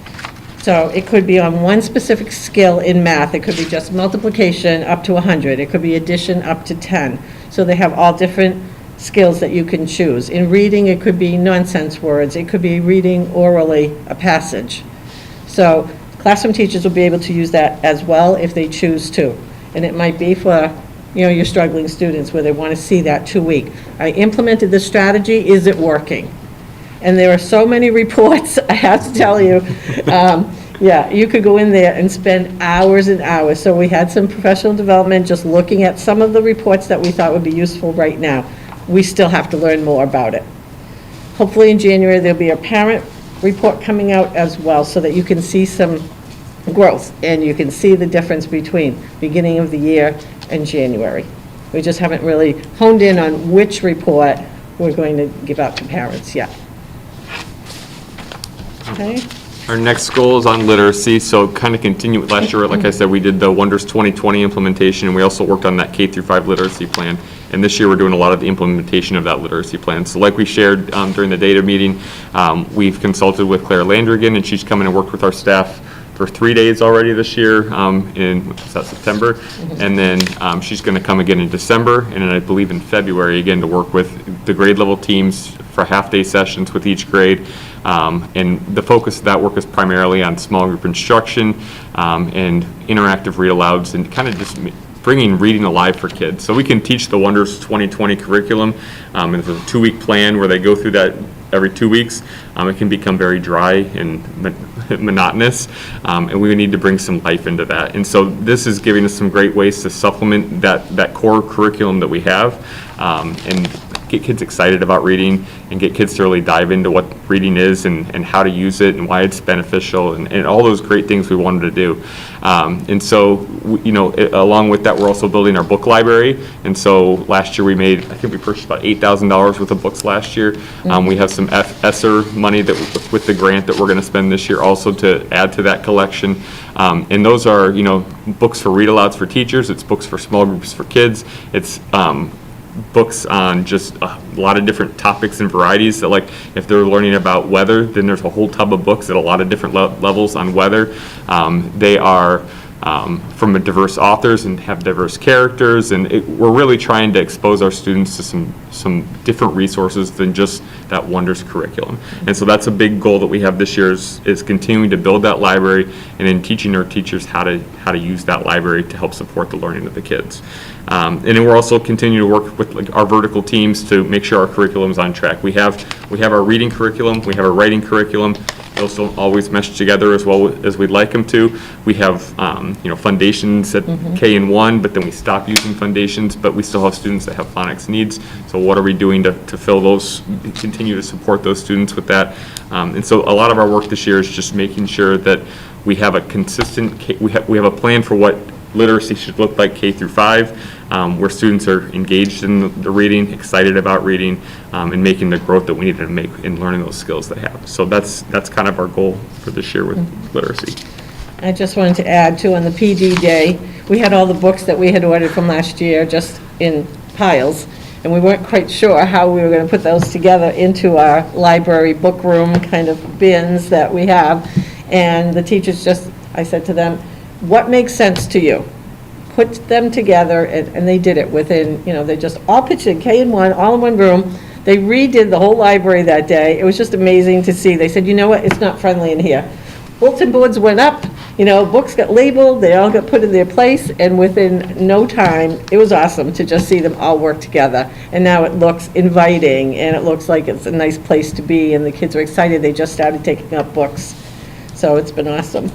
So it could be on one specific skill in math. It could be just multiplication up to 100. It could be addition up to 10. So they have all different skills that you can choose. In reading, it could be nonsense words. It could be reading orally a passage. So classroom teachers will be able to use that as well if they choose to. And it might be for, your struggling students where they want to see that 2-week. I implemented this strategy. Is it working? And there are so many reports, I have to tell you. Yeah, you could go in there and spend hours and hours. So we had some professional development just looking at some of the reports that we thought would be useful right now. We still have to learn more about it. Hopefully in January, there'll be a parent report coming out as well so that you can see some growth and you can see the difference between beginning of the year and January. We just haven't really honed in on which report we're going to give out to parents yet. Okay? Our next goal is on literacy, so kind of continue with last year. Like I said, we did the Wonders 2020 implementation, and we also worked on that K-5 literacy plan. And this year, we're doing a lot of the implementation of that literacy plan. So like we shared during the data meeting, we've consulted with Claire Landrigan, and she's come in and worked with our staff for 3 days already this year in September. And then she's going to come again in December, and then I believe in February again to work with the grade level teams for half-day sessions with each grade. And the focus of that work is primarily on small group instruction and interactive read-alouds and kind of just bringing reading alive for kids. So we can teach the Wonders 2020 curriculum, and it's a 2-week plan where they go through that every 2 weeks. It can become very dry and monotonous, and we need to bring some life into that. And so this is giving us some great ways to supplement that core curriculum that we have, and get kids excited about reading and get kids to really dive into what reading is and how to use it and why it's beneficial and all those great things we wanted to do. And so, along with that, we're also building our book library. And so last year I think we purchased about $8,000 worth of books last year. We have some ESSER money that with the grant that we're going to spend this year also to add to that collection. And those are, books for read-alouds for teachers. It's books for small groups for kids. It's books on just a lot of different topics and varieties that, like, if they're learning about weather, then there's a whole tub of books at a lot of different levels on weather. They are from diverse authors and have diverse characters, and we're really trying to expose our students to some different resources than just that Wonders curriculum. And so that's a big goal that we have this year is continuing to build that library and then teaching our teachers how to use that library to help support the learning of the kids. And then we're also continuing to work with our vertical teams to make sure our curriculum is on track. We have our reading curriculum, we have our writing curriculum. Those don't always mesh together as well as we'd like them to. We have, foundations at K and 1, but then we stop using foundations, but we still have students that have phonics needs. So what are we doing to fill those, continue to support those students with that? And so a lot of our work this year is just making sure that we have a consistent, we have a plan for what literacy should look like K-5, where students are engaged in the reading, excited about reading, and making the growth that we need to make in learning those skills they have. So that's kind of our goal for this year with literacy. I just wanted to add, too, on the PD day, we had all the books that we had ordered from last year just in piles, and we weren't quite sure how we were going to put those together into our library book room kind of bins that we have. And the teachers I said to them, what makes sense to you? Put them together, and they did it within, they just all pitched in K and 1, all in one room. They redid the whole library that day. It was just amazing to see. They said, you know what, it's not friendly in here. Bulletin boards went up, books got labeled, they all got put in their place, and within no time, it was awesome to just see them all work together. And now it looks inviting, and it looks like it's a nice place to be, and the kids are excited. They just started taking up books. So it's been awesome.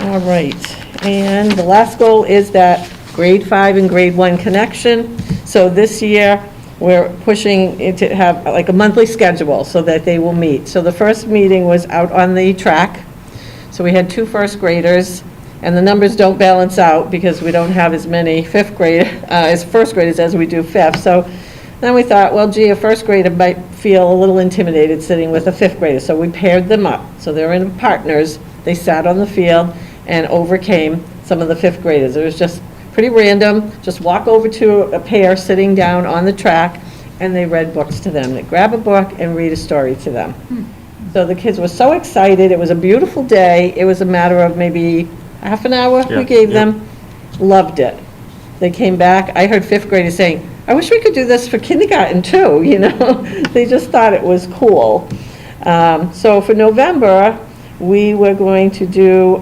All right, and the last goal is that grade 5 and grade 1 connection. So this year, we're pushing it to have like a monthly schedule so that they will meet. So the first meeting was out on the track. So we had 2 first graders, and the numbers don't balance out because we don't have as many first graders as we do fifth. So then we thought, well, gee, a first grader might feel a little intimidated sitting with a fifth grader. So we paired them up. So they were in partners. They sat on the field and overcame some of the fifth graders. It was just pretty random. Just walk over to a pair sitting down on the track, and they read books to them. They grab a book and read a story to them. So the kids were so excited. It was a beautiful day. It was a matter of maybe half an hour we gave them. Loved it. They came back. I heard fifth graders saying, I wish we could do this for kindergarten too, you know? They just thought it was cool. So for November, we were going to do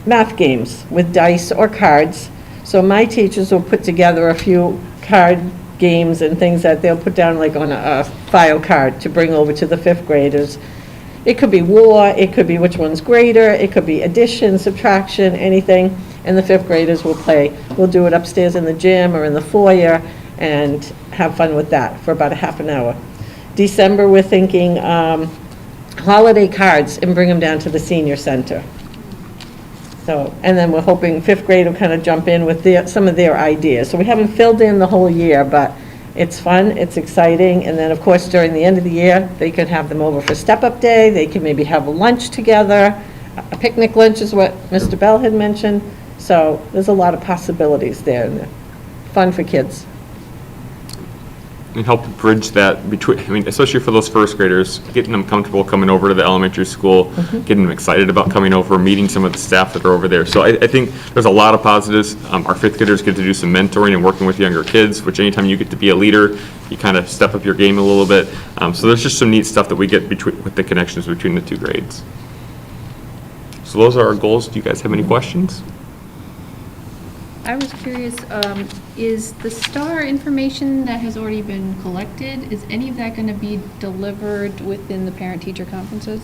math games with dice or cards. So my teachers will put together a few card games and things that they'll put down like on a file card to bring over to the fifth graders. It could be war, it could be which one's greater, it could be addition, subtraction, anything, and the fifth graders will play. We'll do it upstairs in the gym or in the foyer and have fun with that for about a half an hour. December, we're thinking holiday cards and bring them down to the senior center. So, and then we're hoping fifth grade will kind of jump in with some of their ideas. So we haven't filled in the whole year, but it's fun, it's exciting, and then, of course, during the end of the year, they could have them over for step-up day, they could maybe have a lunch together, a picnic lunch is what Mr. Bell had mentioned, so there's a lot of possibilities there, and they're fun for kids. And help bridge that between, I mean, especially for those first graders, getting them comfortable coming over to the elementary school, getting them excited about coming over, meeting some of the staff that are over there. So I think there's a lot of positives. Our fifth graders get to do some mentoring and working with younger kids, which anytime you get to be a leader, you kind of step up your game a little bit. So there's just some neat stuff that we get with the connections between the 2 grades. So those are our goals. Do you guys have any questions? I was curious, is the STAR information that has already been collected, is any of that going to be delivered within the parent-teacher conferences?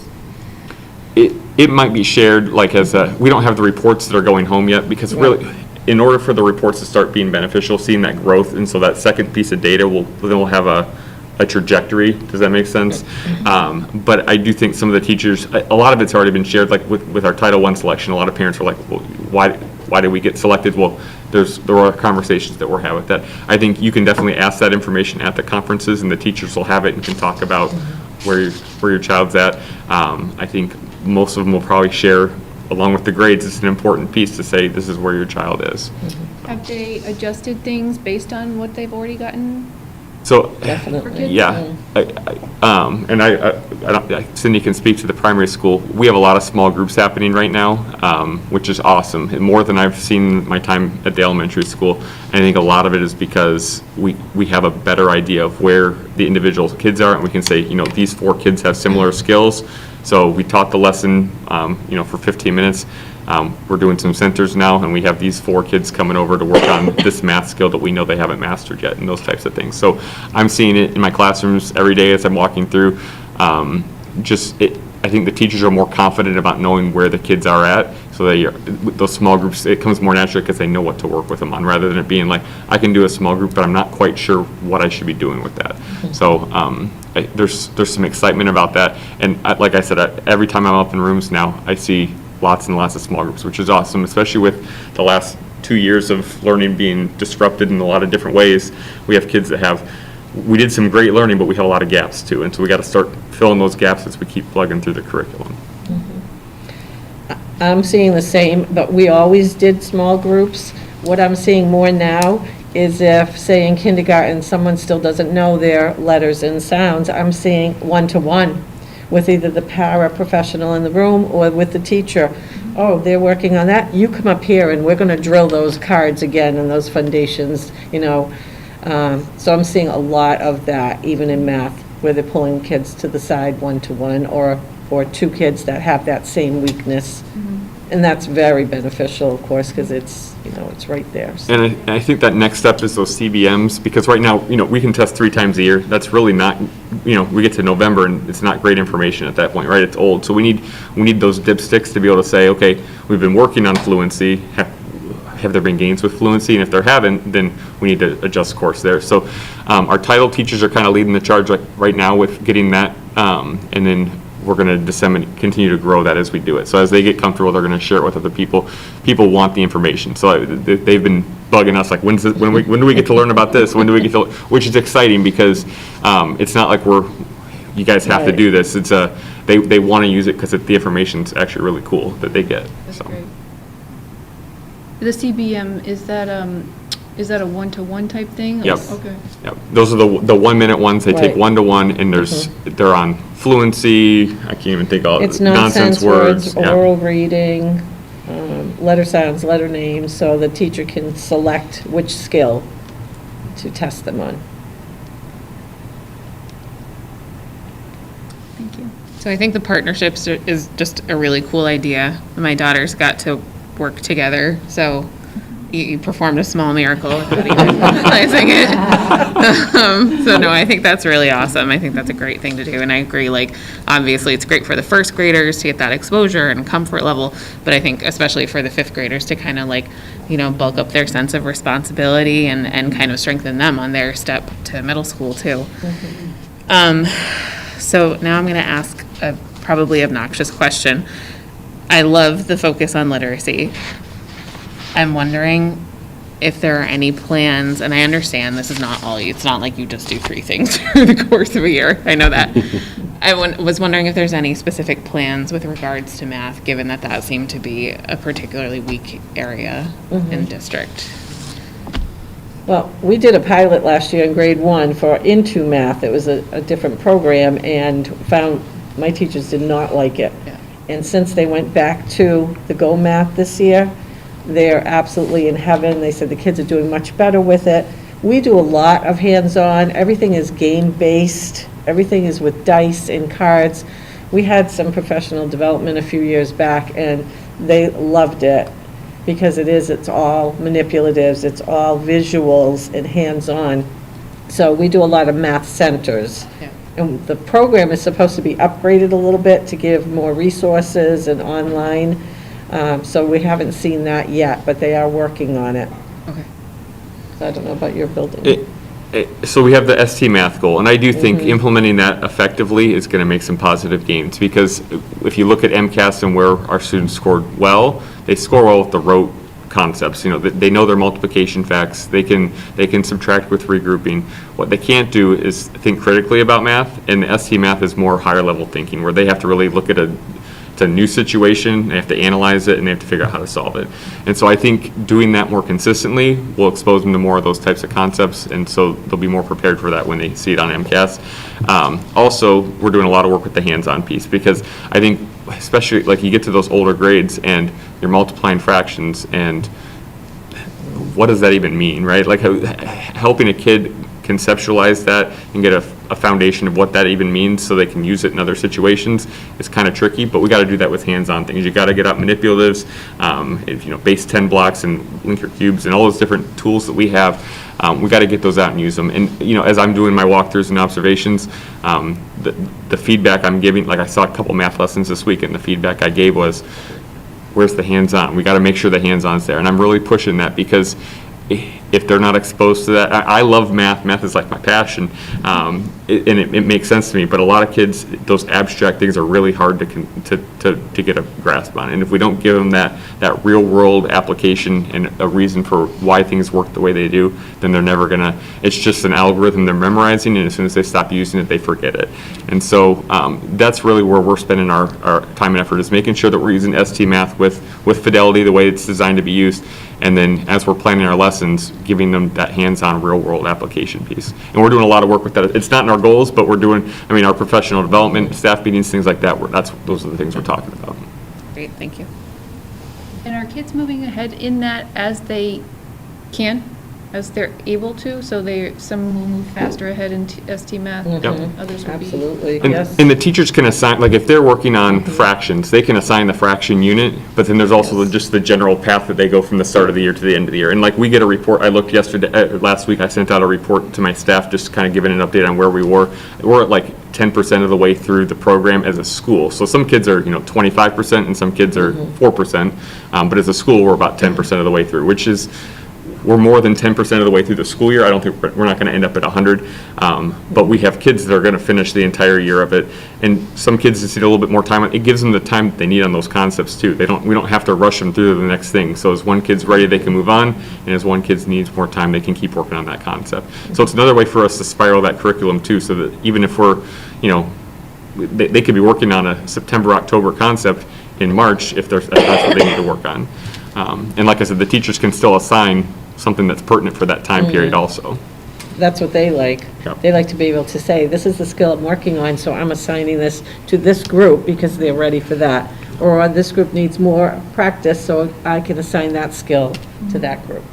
It might be shared, like as we don't have the reports that are going home yet, because really, in order for the reports to start being beneficial, seeing that growth, and so that second piece of data then we'll have a trajectory. Does that make sense? But I do think some of the teachers, a lot of it's already been shared, like with our Title I selection, a lot of parents are like, well, why did we get selected? Well, there are conversations that we're having with that. I think you can definitely ask that information at the conferences, and the teachers will have it and can talk about where your child's at. I think most of them will probably share, along with the grades, it's an important piece to say this is where your child is. Have they adjusted things based on what they've already gotten? So, Definitely. yeah, Cindy can speak to the primary school. We have a lot of small groups happening right now, which is awesome, and more than I've seen my time at the elementary school. And I think a lot of it is because we have a better idea of where the individual kids are, and we can say, you know, these 4 kids have similar skills. So we taught the lesson, for 15 minutes. We're doing some centers now, and we have these 4 kids coming over to work on this math skill that we know they haven't mastered yet, and those types of things. So I'm seeing it in my classrooms every day as I'm walking through. I think the teachers are more confident about knowing where the kids are at, so with those small groups, it comes more naturally because they know what to work with them on, rather than it being like, I can do a small group, but I'm not quite sure what I should be doing with that. So there's some excitement about that, and like I said, every time I'm up in rooms now, I see lots and lots of small groups, which is awesome, especially with the last 2 years of learning being disrupted in a lot of different ways. We have kids that we did some great learning, but we have a lot of gaps too, and so we got to start filling those gaps as we keep plugging through the curriculum. I'm seeing the same, but we always did small groups. What I'm seeing more now is if, say, in kindergarten, someone still doesn't know their letters and sounds, I'm seeing one-to-one with either the paraprofessional in the room or with the teacher. Oh, they're working on that, you come up here and we're going to drill those cards again and those foundations, So I'm seeing a lot of that, even in math, where they're pulling kids to the side one-to-one, or 2 kids that have that same weakness. And that's very beneficial, of course, because it's right there. So. And I think that next step is those Cbms, because right now, we can test 3 times a year. That's really not, we get to November and it's not great information at that point, right? It's old. So we need those dipsticks to be able to say, okay, we've been working on fluency. have there been gains with fluency? And if there haven't, then we need to adjust course there. So our title teachers are kind of leading the charge right now with getting that, and then we're going to continue to grow that as we do it. So as they get comfortable, they're going to share it with other people. People want the information. So they've been bugging us, like, when do we get to learn about this? When do we get to, which is exciting because it's not like you guys have to do this. It's they want to use it because the information's actually really cool that they get. That's So. great. The CBM, is that a one-to-one type thing? Yep. Okay. Yep. Those are the 1 minute ones. They take Right. 1-to-1, and they're on fluency. I can't even think all It's nonsense words, Yeah. oral reading, letter sounds, letter names, so the teacher can select which skill to test them on. Thank you. So I think the partnerships is just a really cool idea. My daughters got to work together, so you performed a small miracle without even realizing it. So no, I think that's really awesome. I think that's a great thing to do, and I agree, like, obviously it's great for the first graders to get that exposure and comfort level, but I think especially for the fifth graders to kind of like, bulk up their sense of responsibility and kind of strengthen them on their step to middle school too. So now I'm going to ask a probably obnoxious question. I love the focus on literacy. I'm wondering if there are any plans, and I understand this is not all, it's not like you just do 3 things through the course of a year. I know that. I was wondering if there's any specific plans with regards to math, given that that seemed to be a particularly weak area in district. Well, we did a pilot last year in grade 1 for Into Math. It was a different program, and found my teachers did not like it. Yeah. And since they went back to the Go Math this year, they're absolutely in heaven. They said the kids are doing much better with it. We do a lot of hands-on. Everything is game-based. Everything is with dice and cards. We had some professional development a few years back, and they loved it because it's all manipulatives, it's all visuals and hands-on. So we do a lot of math centers. Yeah. And the program is supposed to be upgraded a little bit to give more resources and online. So we haven't seen that yet, but they are working on it. Okay. So I don't know about your building. So we have the ST math goal, and I do think implementing that effectively is going to make some positive gains, because if you look at MCAS and where our students scored well, they score well with the rote concepts. They know their multiplication facts. They can subtract with regrouping. What they can't do is think critically about math, and the ST math is more higher level thinking, where they have to really look at it's a new situation, they have to analyze it, and they have to figure out how to solve it. And so I think doing that more consistently will expose them to more of those types of concepts, and so they'll be more prepared for that when they see it on MCAS. Also, we're doing a lot of work with the hands-on piece, because I think, especially like you get to those older grades and you're multiplying fractions, and what does that even mean, right? Like helping a kid conceptualize that and get a foundation of what that even means so they can use it in other situations is kind of tricky, but we got to do that with hands-on things. You got to get out manipulatives, base 10 blocks and linker cubes and all those different tools that we have. We got to get those out and use them. And as I'm doing my walkthroughs and observations, the feedback I'm giving, like I saw a couple math lessons this week, and the feedback I gave was, where's the hands-on? We got to make sure the hands-on's there, and I'm really pushing that, because if they're not exposed to that, I love math. Math is like my passion, and it makes sense to me. But a lot of kids, those abstract things are really hard to get a grasp on. And if we don't give them that real world application and a reason for why things work the way they do, then they're never gonna. It's just an algorithm they're memorizing, and as soon as they stop using it, they forget it. And so that's really where we're spending our time and effort, is making sure that we're using ST Math with fidelity, the way it's designed to be used. And then as we're planning our lessons, giving them that hands-on real-world application piece. And we're doing a lot of work with that. It's not in our goals, but we're doing, our professional development, staff meetings, things like that, those are the things we're talking about. Great, thank you. And are kids moving ahead in that as they can, as they're able to? So some will move faster ahead in ST Math, others will be. Absolutely, And, yes. and the teachers can assign, like if they're working on fractions, they can assign the fraction unit, but then there's also just the general path that they go from the start of the year to the end of the year. And like we get a report, I looked last week, I sent out a report to my staff, just kind of giving an update on where we were. We're at like 10% of the way through the program as a school. So some kids are, 25% and some kids are 4%. But as a school, we're about 10% of the way through, which is, we're more than 10% of the way through the school year. I don't think we're not going to end up at 100. But we have kids that are going to finish the entire year of it. And some kids just need a little bit more time. It gives them the time that they need on those concepts too. We don't have to rush them through to the next thing. So as one kid's ready, they can move on. And as one kid needs more time, they can keep working on that concept. So it's another way for us to spiral that curriculum too, so that even if we're, they could be working on a September, October concept in March if that's what they need to work on. And like I said, the teachers can still assign something that's pertinent for that time period also. That's what they like. Yep. They like to be able to say, this is the skill I'm working on, so I'm assigning this to this group because they're ready for that. Or this group needs more practice, so I can assign that skill to that group.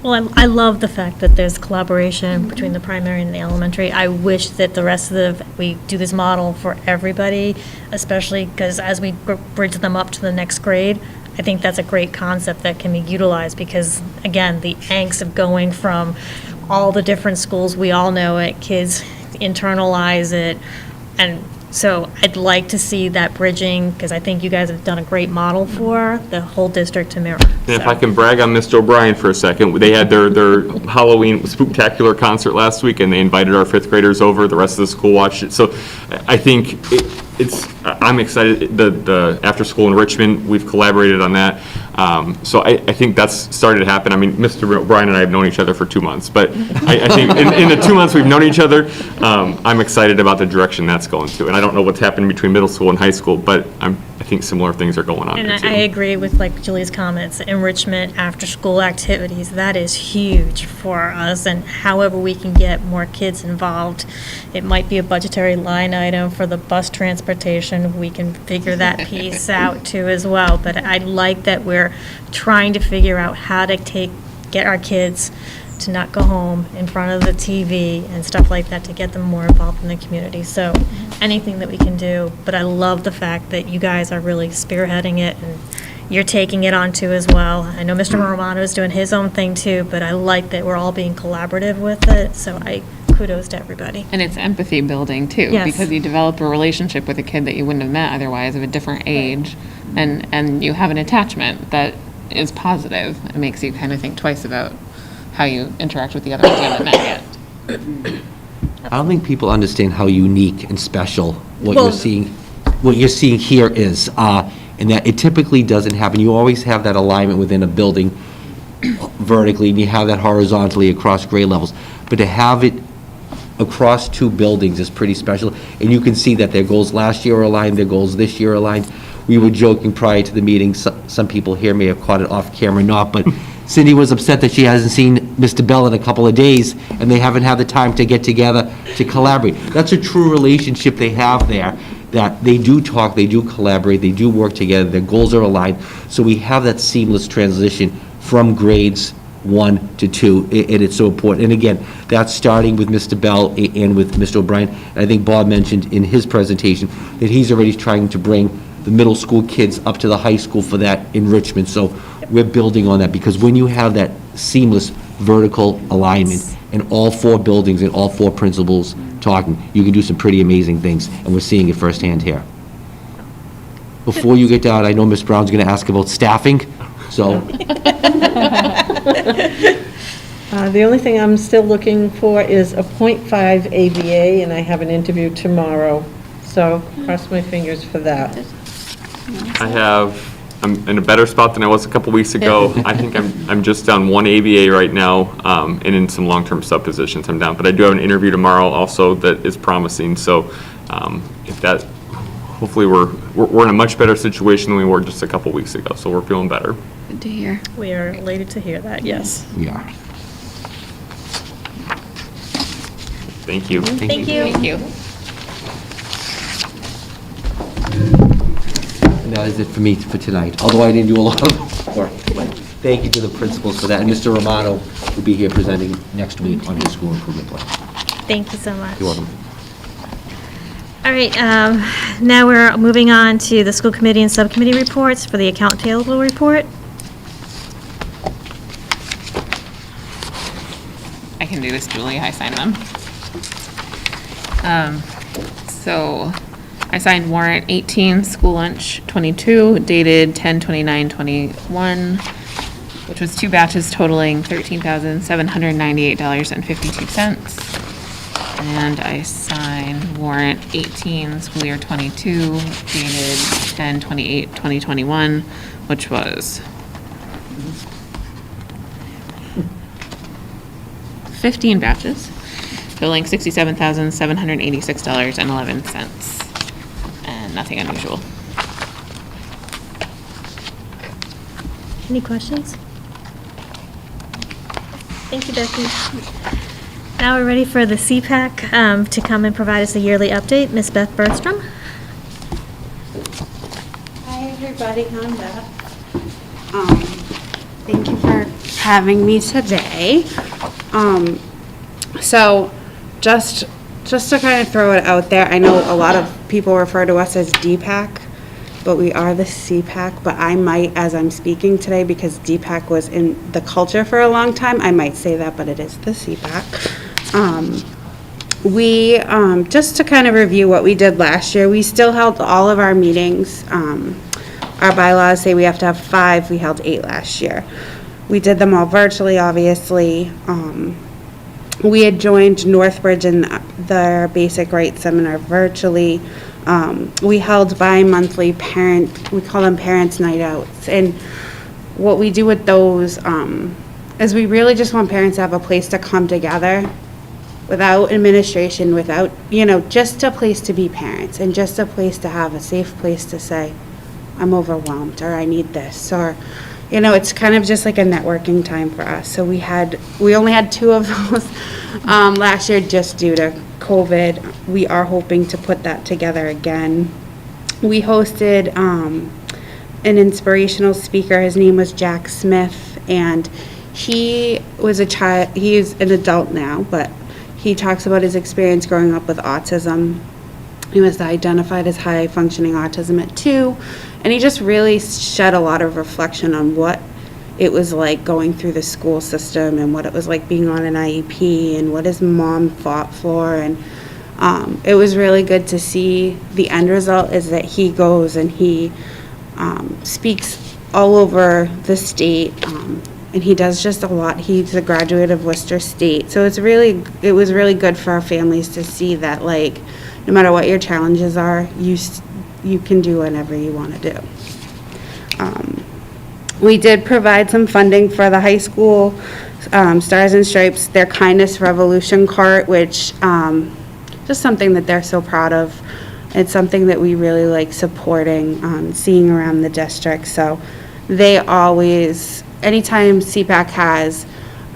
Well, I love the fact that there's collaboration between the primary and the elementary. I wish that the rest of we do this model for everybody, especially because as we bridge them up to the next grade, I think that's a great concept that can be utilized because, again, the angst of going from all the different schools, we all know it, kids internalize it, and so I'd like to see that bridging, because I think you guys have done a great model for the whole district to mirror. And if I can brag on Mr. O'Brien for a second, they had their Halloween spooktacular concert last week, and they invited our fifth graders over. The rest of the school watched it. So I think I'm excited. The after-school enrichment, we've collaborated on that. So I think that's started to happen. I mean, Mr. O'Brien and I have known each other for 2 months, but I think in the 2 months we've known each other, I'm excited about the direction that's going to. And I don't know what's happening between middle school and high school, but I think similar things are going on And there too. I agree with like Julie's comments, enrichment, after-school activities, that is huge for us, and however we can get more kids involved. It might be a budgetary line item for the bus transportation, we can figure that piece out too as well, but I like that we're trying to figure out how to get our kids to not go home in front of the TV and stuff like that, to get them more involved in the community. So anything that we can do, but I love the fact that you guys are really spearheading it and you're taking it on too as well. I know Mr. Romano is doing his own thing too, but I like that we're all being collaborative with it, so kudos to everybody. And it's empathy building too, Yes. because you develop a relationship with a kid that you wouldn't have met otherwise of a different age, and you have an attachment that is positive. It makes you kind of think twice about how you interact with the other ones you haven't met yet. I don't think people understand how unique and special what Well- you're seeing here is, and that it typically doesn't happen. You always have that alignment within a building vertically, and you have that horizontally across grade levels. But to have it across two buildings is pretty special, and you can see that their goals last year are aligned, their goals this year are aligned. We were joking prior to the meeting, some people here may have caught it off camera, not, but Cindy was upset that she hasn't seen Mr. Bell in a couple of days, and they haven't had the time to get together to collaborate. That's a true relationship they have there, that they do talk, they do collaborate, they do work together, their goals are aligned, so we have that seamless transition from grades 1 to 2, and it's so important. And again, that's starting with Mr. Bell and with Mr. O'Brien. And I think Bob mentioned in his presentation that he's already trying to bring the middle school kids up to the high school for that enrichment. So we're building on that, because when you have that seamless vertical alignment and all 4 buildings and all 4 principals talking, you can do some pretty amazing things, and we're seeing it firsthand here. Before you get down, I know Ms. Brown's going to ask about staffing, so. The only thing I'm still looking for is a .5 ABA, and I have an interview tomorrow, so cross my fingers for that. I'm in a better spot than I was a couple weeks ago. I think I'm just down 1 ABA right now, and in some long-term sub positions I'm down. But I do have an interview tomorrow also that is promising, so if that, hopefully we're in a much better situation than we were just a couple weeks ago, so we're feeling better. Good to hear. We are elated to hear that, yes. Yeah. Thank you. Thank you. Thank you. And that is it for me for tonight, although I didn't do a lot of work. But thank you to the principals for that, and Mr. Romano will be here presenting next week on his school improvement plan. Thank you so much. You're welcome. All right, now we're moving on to the school committee and subcommittee reports for the account payable report. can do this, Julie. I signed them. So I signed warrant 18, school lunch 22, dated 10/29/21, which was 2 batches totaling $13,798.52. And I signed warrant 18, school year 22, dated 10/28/2021, which was 15 batches, totaling $67,786.11, and nothing unusual. Any questions? Thank you, Becky. Now we're ready for the CPAC to come and provide us a yearly update. Ms. Beth Bergstrom. Hi, everybody, I'm Beth. Thank you for having me today. So just to kind of throw it out there, I know a lot of people refer to us as DPAC, but we are the CPAC, but I might, as I'm speaking today, because DPAC was in the culture for a long time, I might say that, but it is the CPAC. We, just to kind of review what we did last year, we still held all of our meetings. Our bylaws say we have to have 5, we held 8 last year. We did them all virtually, obviously. We had joined Northbridge in their basic rights seminar virtually. We held bi-monthly we call them parents' night outs. And what we do with those is we really just want parents to have a place to come together without administration, without, just a place to be parents and just a place to have a safe place to say, I'm overwhelmed, or I need this, or, it's kind of just like a networking time for us. So we only had 2 of those last year just due to COVID. We are hoping to put that together again. We hosted an inspirational speaker. His name was Jack Smith, and he was he is an adult now, but he talks about his experience growing up with autism. He was identified as high-functioning autism at 2, and he just really shed a lot of reflection on what it was like going through the school system and what it was like being on an IEP and what his mom fought for. And it was really good to see. The end result is that he goes and he speaks all over the state, and he does just a lot. He's a graduate of Worcester State. So it was really good for our families to see that, like, no matter what your challenges are, you can do whatever you want to do. We did provide some funding for the high school, Stars and Stripes, their Kindness Revolution cart, which just something that they're so proud of. It's something that we really like supporting, seeing around the district. So they always, anytime CPAC has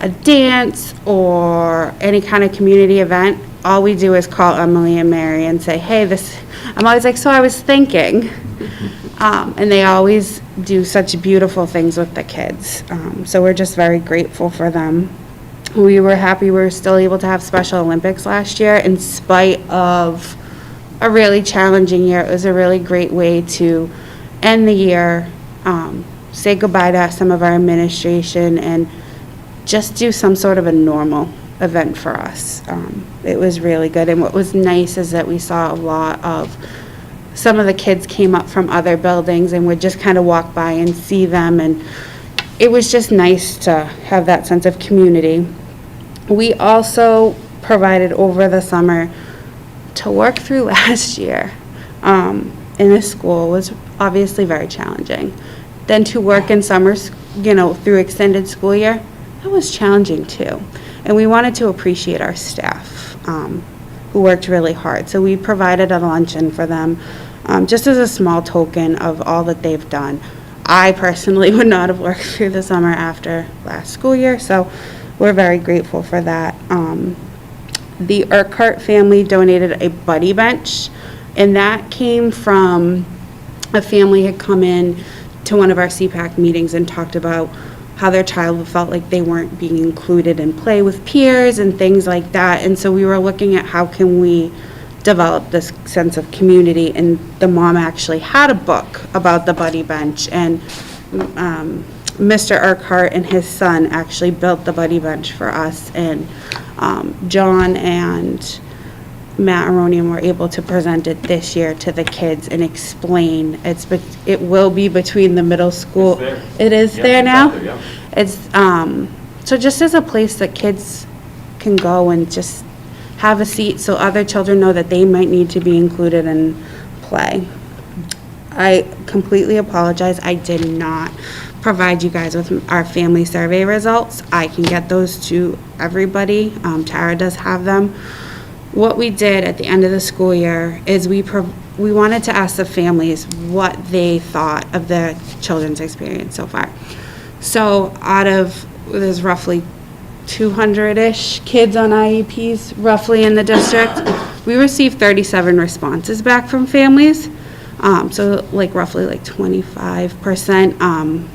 a dance or any kind of community event, all we do is call Emily and Mary and say, hey, I'm always like, so I was thinking. And they always do such beautiful things with the kids. So we're just very grateful for them. We were happy we were still able to have Special Olympics last year in spite of a really challenging year. It was a really great way to end the year, say goodbye to some of our administration, and just do some sort of a normal event for us. It was really good. And what was nice is that we saw a lot of some of the kids came up from other buildings and would just kind of walk by and see them, and it was just nice to have that sense of community. We also provided over the summer to work through last year in the school was obviously very challenging. Then to work in summers, through extended school year, that was challenging too. And we wanted to appreciate our staff who worked really hard. So we provided a luncheon for them just as a small token of all that they've done. I personally would not have worked through the summer after last school year, so we're very grateful for that. The Urquhart family donated a buddy bench, and that came from a family had come in to one of our CPAC meetings and talked about how their child felt like they weren't being included in play with peers and things like that. And so we were looking at how can we develop this sense of community, and the mom actually had a book about the buddy bench, and Mr. Urquhart and his son actually built the buddy bench for us, and John and Matt Aronian were able to present it this year to the kids and explain. It will be between the middle school. It's there. It is Yeah, there now? exactly, yeah. It's, so just as a place that kids can go and just have a seat so other children know that they might need to be included and play. I completely apologize. I did not provide you guys with our family survey results. I can get those to everybody. Tara does have them. What we did at the end of the school year is we wanted to ask the families what they thought of the children's experience so far. So there's roughly 200-ish kids on IEPs, roughly in the district. We received 37 responses back from families. So roughly 25%.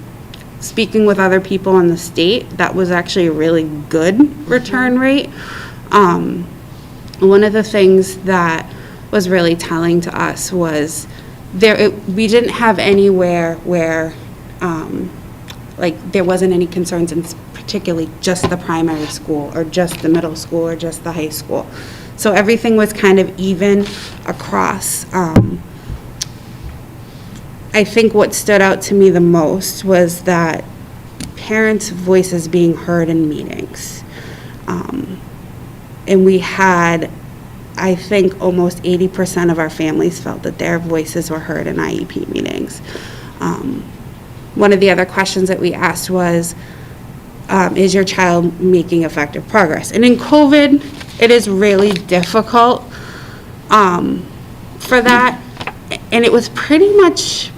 Speaking with other people in the state, that was actually a really good return rate. One of the things that was really telling to us was we didn't have anywhere where there wasn't any concerns in particularly just the primary school or just the middle school or just the high school. So everything was kind of even across. I think what stood out to me the most was that parents' voices being heard in meetings. And we had, I think, almost 80% of our families felt that their voices were heard in IEP meetings. One of the other questions that we asked was, is your child making effective progress? And in COVID, it is really difficult for that. And it was pretty much,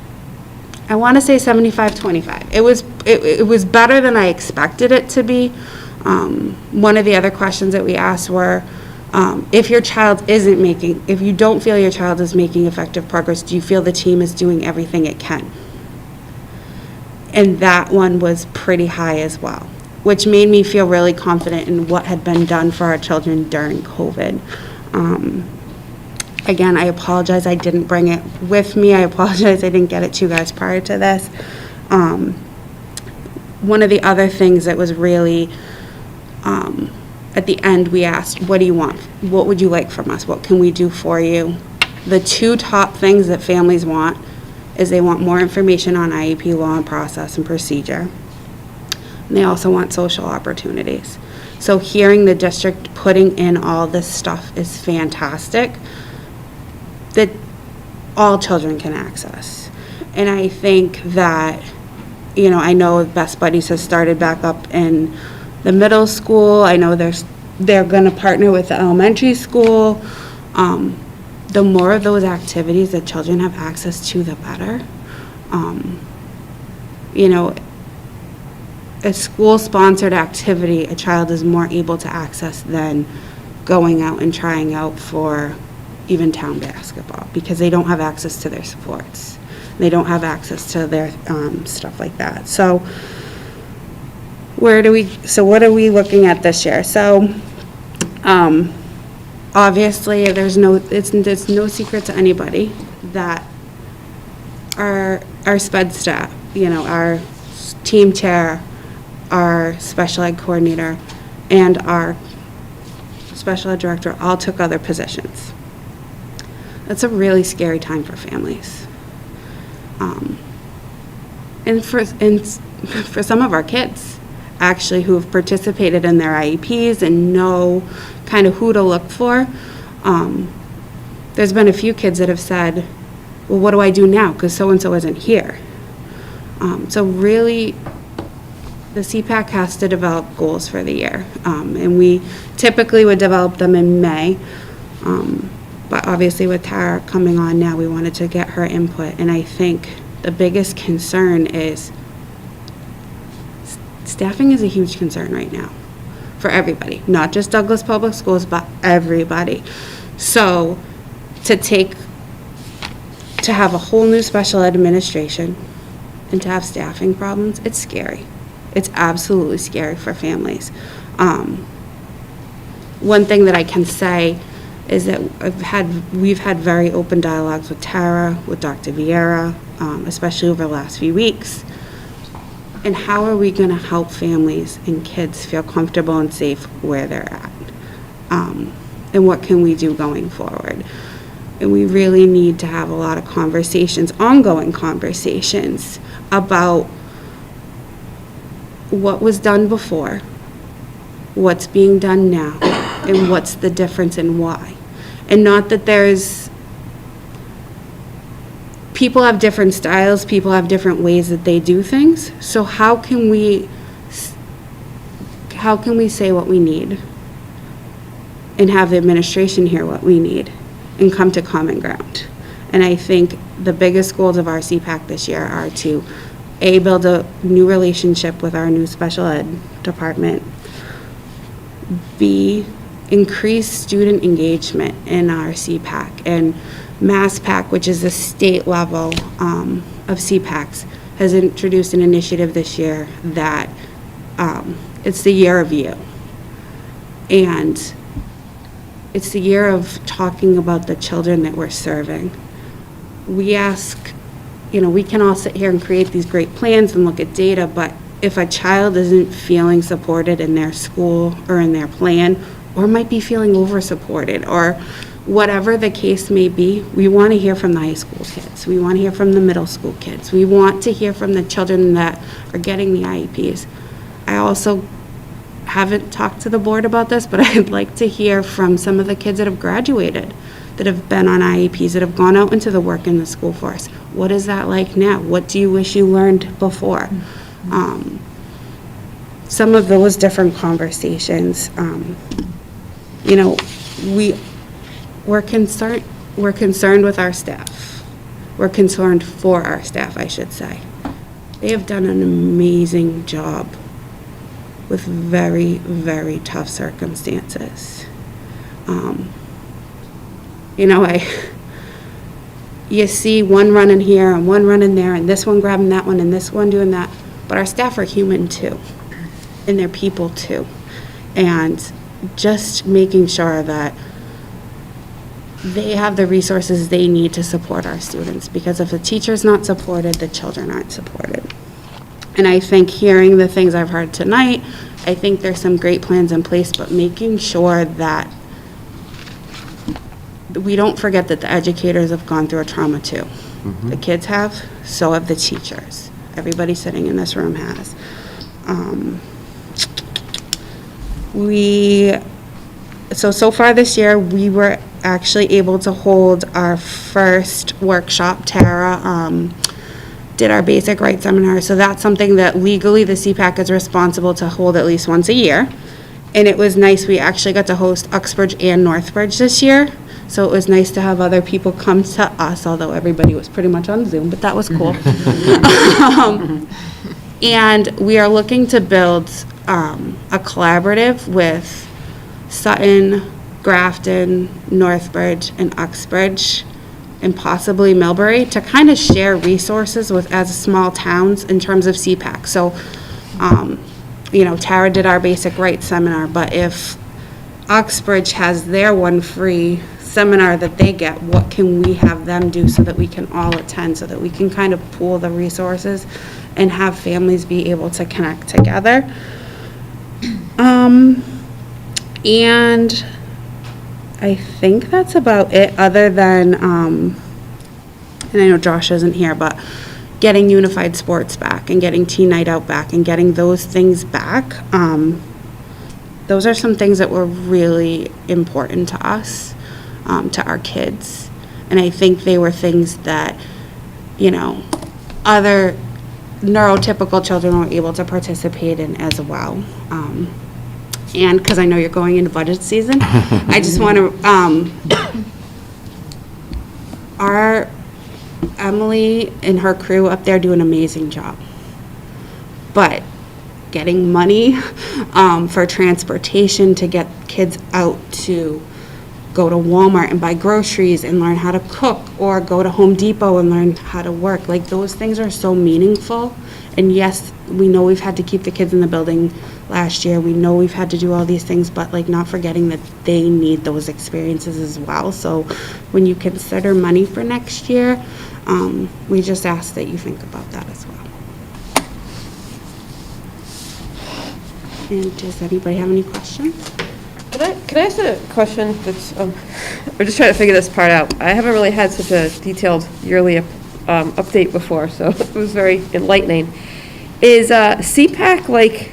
I want to say 75-25. It was better than I expected it to be. One of the other questions that we asked were, if you don't feel your child is making effective progress, do you feel the team is doing everything it can? And that one was pretty high as well, which made me feel really confident in what had been done for our children during COVID. Again, I apologize I didn't bring it with me. I apologize I didn't get it to you guys prior to this. One of the other things that was really, at the end, we asked, what do you want? What would you like from us? What can we do for you? The two top things that families want is they want more information on IEP law and process and procedure. And they also want social opportunities. So hearing the district putting in all this stuff is fantastic that all children can access. And I think that, I know Best Buddies has started back up in the middle school. I know they're going to partner with the elementary school. The more of those activities that children have access to, the better. A school-sponsored activity, a child is more able to access than going out and trying out for even town basketball, because they don't have access to their sports. They don't have access to their stuff like that. So what are we looking at this year? So obviously it's no secret to anybody that our sped staff, our team chair, our special ed coordinator, and our special ed director all took other positions. That's a really scary time for families. And for some of our kids, actually, who have participated in their IEPs and know kind of who to look for. There's been a few kids that have said, well, what do I do now? Because so-and-so isn't here. So really, the CPAC has to develop goals for the year. And we typically would develop them in May. But obviously with Tara coming on now, we wanted to get her input. And I think the biggest concern is staffing is a huge concern right now for everybody, not just Douglas Public Schools, but everybody. So to have a whole new special ed administration and to have staffing problems, it's scary. It's absolutely scary for families. One thing that I can say is that we've had very open dialogues with Tara, with Dr. Vieira, especially over the last few weeks. And how are we going to help families and kids feel comfortable and safe where they're at? And what can we do going forward? And we really need to have a lot of conversations, ongoing conversations, about what was done before, what's being done now, and what's the difference and why. And not that people have different styles, people have different ways that they do things. So how can we say what we need and have the administration hear what we need and come to common ground? And I think the biggest goals of our CPAC this year are to, A, build a new relationship with our new special ed department, B, increase student engagement in our CPAC, and MassPAC, which is the state level of CPACs, has introduced an initiative this year that it's the year of you. And it's the year of talking about the children that we're serving. We ask, we can all sit here and create these great plans and look at data, but if a child isn't feeling supported in their school or in their plan, or might be feeling over-supported, or whatever the case may be, we want to hear from the high school kids. We want to hear from the middle school kids. We want to hear from the children that are getting the IEPs. I also haven't talked to the board about this, but I'd like to hear from some of the kids that have graduated, that have been on IEPs, that have gone out into the work in the school force. What is that like now? What do you wish you learned before? Some of those different conversations. We're concerned with our staff. We're concerned for our staff, I should say. They have done an amazing job with very, very tough circumstances. You see one running here and one running there, and this one grabbing that one, and this one doing that, but our staff are human too, and they're people too. And just making sure that they have the resources they need to support our students, because if the teacher's not supported, the children aren't supported. And I think hearing the things I've heard tonight, I think there's some great plans in place, but making sure that we don't forget that the educators have gone through a trauma too. The kids have, so have the teachers. Everybody sitting in this room has. So far this year, we were actually able to hold our first workshop. Tara did our basic rights seminar, so that's something that legally the CPAC is responsible to hold at least once a year. And it was nice, we actually got to host Uxbridge and Northbridge this year, so it was nice to have other people come to us, although everybody was pretty much on Zoom, but that was cool. And we are looking to build a collaborative with Sutton, Grafton, Northbridge, and Uxbridge, and possibly Millbury, to kind of share resources as small towns in terms of CPAC. So, Tara did our basic rights seminar, but if Uxbridge has their one free seminar that they get, what can we have them do so that we can all attend, so that we can kind of pool the resources and have families be able to connect together. And I think that's about it, other than, and I know Josh isn't here, but getting unified sports back and getting teen night out back and getting those things back. Those are some things that were really important to us, to our kids. And I think they were things that, other neurotypical children were able to participate in as well. And because I know you're going into budget season, I just want to, our Emily and her crew up there do an amazing job. But getting money for transportation to get kids out to go to Walmart and buy groceries and learn how to cook, or go to Home Depot and learn how to work, like those things are so meaningful. And yes, we know we've had to keep the kids in the building last year. We know we've had to do all these things, but not forgetting that they need those experiences as well. So when you consider money for next year, we just ask that you think about that as well. And does anybody have any questions? Can I ask a question that's, I'm just trying to figure this part out. I haven't really had such a detailed yearly update before, so it was very enlightening. Is CPAC like,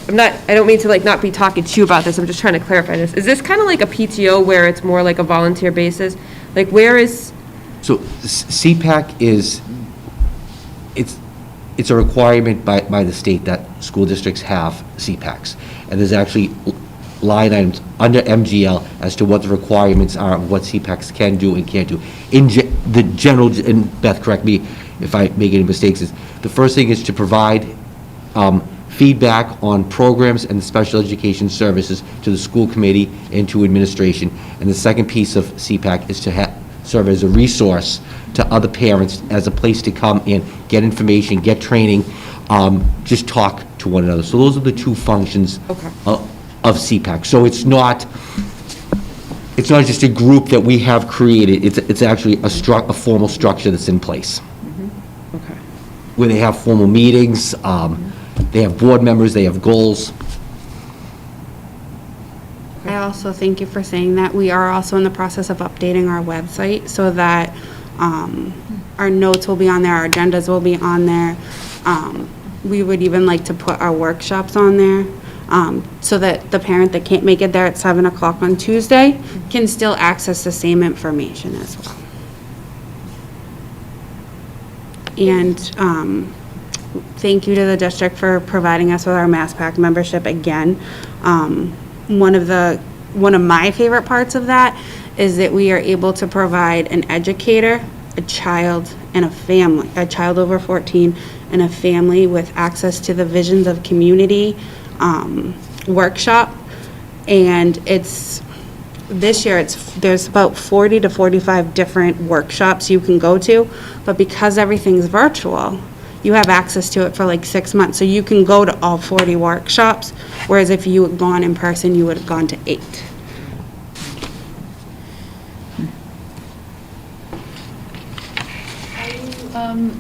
I don't mean to like not be talking to you about this, I'm just trying to clarify this. Is this kind of like a PTO where it's more like a volunteer basis? Like where is, So CPAC is, it's a requirement by the state that school districts have CPACs. And there's actually line items under MGL as to what the requirements are of what CPACs can do and can't do. The general, and Beth, correct me if I make any mistakes, is the first thing is to provide feedback on programs and special education services to the school committee and to administration. And the second piece of CPAC is to serve as a resource to other parents, as a place to come and get information, get training, just talk to one another. So those are the two functions of CPAC. So it's not just a group that we have created, it's actually a formal structure that's in place. okay. Where they have formal meetings, they have board members, they have goals. I also thank you for saying that. We are also in the process of updating our website so that our notes will be on there, our agendas will be on there. We would even like to put our workshops on there so that the parent that can't make it there at 7 o'clock on Tuesday can still access the same information as well. And thank you to the district for providing us with our MassPAC membership again. One of my favorite parts of that is that we are able to provide an educator, a child, and a family, a child over 14, and a family with access to the Visions of Community workshop. And this year, there's about 40 to 45 different workshops you can go to, but because everything's virtual, you have access to it for like 6 months. So you can go to all 40 workshops, whereas if you had gone in person, you would have gone to 8.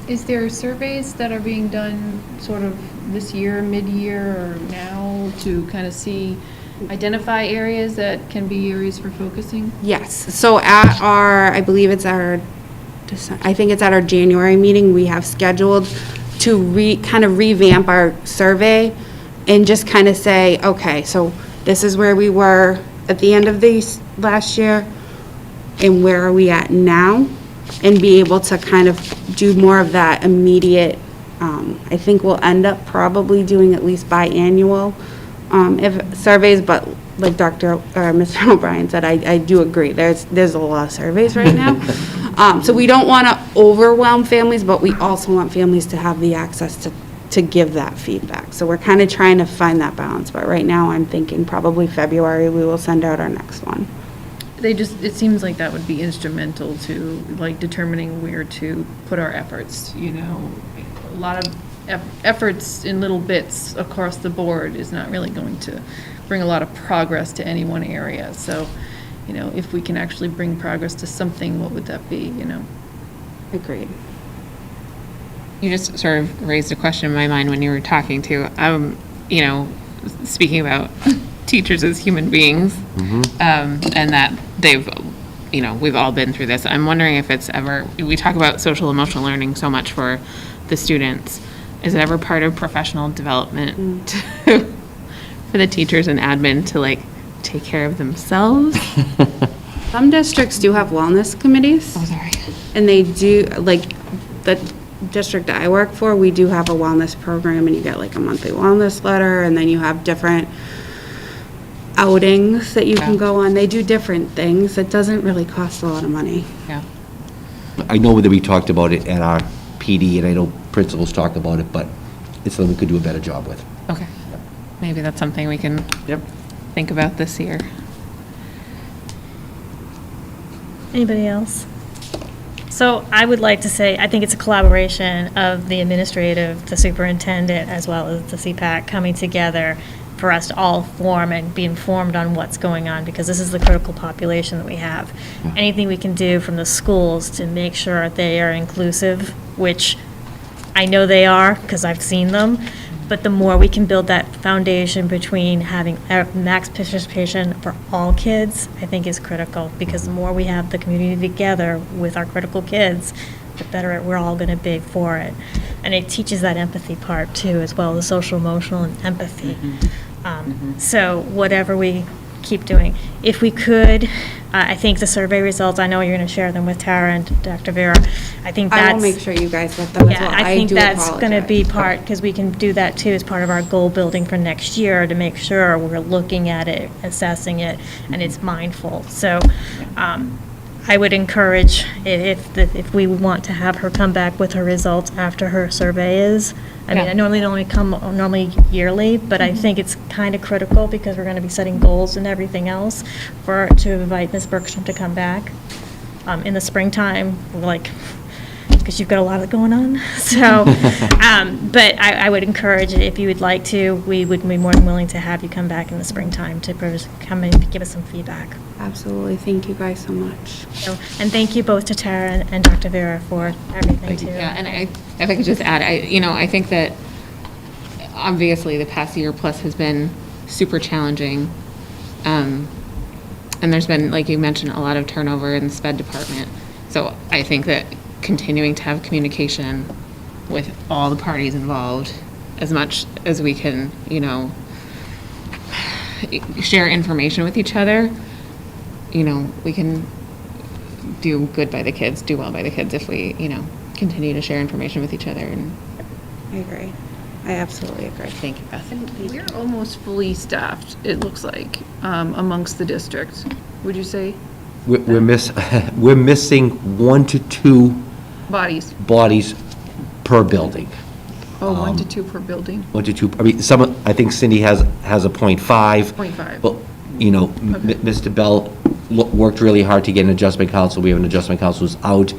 Is there surveys that are being done sort of this year, mid-year, or now to kind of identify areas that can be areas for focusing? Yes, so at I think it's at our January meeting, we have scheduled to kind of revamp our survey and just kind of say, okay, so this is where we were at the end of this last year, and where are we at now? And be able to kind of do more of that immediate, I think we'll end up probably doing at least biannual surveys, but like Mr. O'Brien said, I do agree, there's a lot of surveys right now. So we don't want to overwhelm families, but we also want families to have the access to give that feedback. So we're kind of trying to find that balance, but right now I'm thinking probably February we will send out our next one. It seems like that would be instrumental to like determining where to put our efforts, you know. A lot of efforts in little bits across the board is not really going to bring a lot of progress to any one area. So, you know, if we can actually bring progress to something, what would that be, you know? Agreed. You just sort of raised a question in my mind when you were talking to, you know, speaking about teachers as human beings, and that we've all been through this. I'm wondering if it's ever, we talk about social emotional learning so much for the students. Is it ever part of professional development for the teachers and admin to like take care of themselves? Some districts do have wellness committees. Oh, sorry. And they do, like, the district I work for, we do have a wellness program, and you get like a monthly wellness letter, and then you have different outings that you can go on. They do different things. It doesn't really cost a lot of money. Yeah. I know that we talked about it at our PD, and I know principals talked about it, but it's something we could do a better job with. Okay. Maybe that's something we can think about this year. Anybody else? So I would like to say, I think it's a collaboration of the administrative, the superintendent, as well as the CPAC coming together for us to all form and be informed on what's going on, because this is the critical population that we have. Anything we can do from the schools to make sure they are inclusive, which I know they are, because I've seen them, But the more we can build that foundation between having max participation for all kids, I think is critical, because the more we have the community together with our critical kids, the better we're all going to be for it. And it teaches that empathy part too, as well, the social, emotional, and empathy. So whatever we keep doing. If we could, I think the survey results, I know you're going to share them with Tara and Dr. Vera. I think that's. I will make sure you guys get them as well. Yeah, I think do that's going to be apologize. part, because we can do that too as part of our goal building for next year, to make sure we're looking at it, assessing it, and it's mindful. So I would encourage, if we want to have her come back with her results after her survey is, I mean, I normally only come normally yearly, but I think it's kind of critical, because we're going to be setting goals and everything else, to invite Ms. Bergstrom to come back in the springtime, because you've got a lot going on. So, but I would encourage, if you would like to, we would be more than willing to have you come back in the springtime to come and give us some feedback. Absolutely. Thank you guys so much. So, and thank you both to Tara and Dr. Vera for everything too. Yeah, and if I could just add, I think that obviously the past year plus has been super challenging. And there's been, like you mentioned, a lot of turnover in the SPED department. So I think that continuing to have communication with all the parties involved as much as we can, share information with each other, we can do good by the kids, do well by the kids if we, continue to share information with each other. And I agree. I absolutely agree. thank you, Beth. We're almost fully staffed, it looks like, amongst the districts. Would you say? We're missing 1 to 2 Bodies? per building. Oh, 1 to 2 per building. 1 to 2, I mean, I think Cindy has a .5. 0.5. But, Mr. Bell worked really hard to get an adjustment council. We have an adjustment council who's out.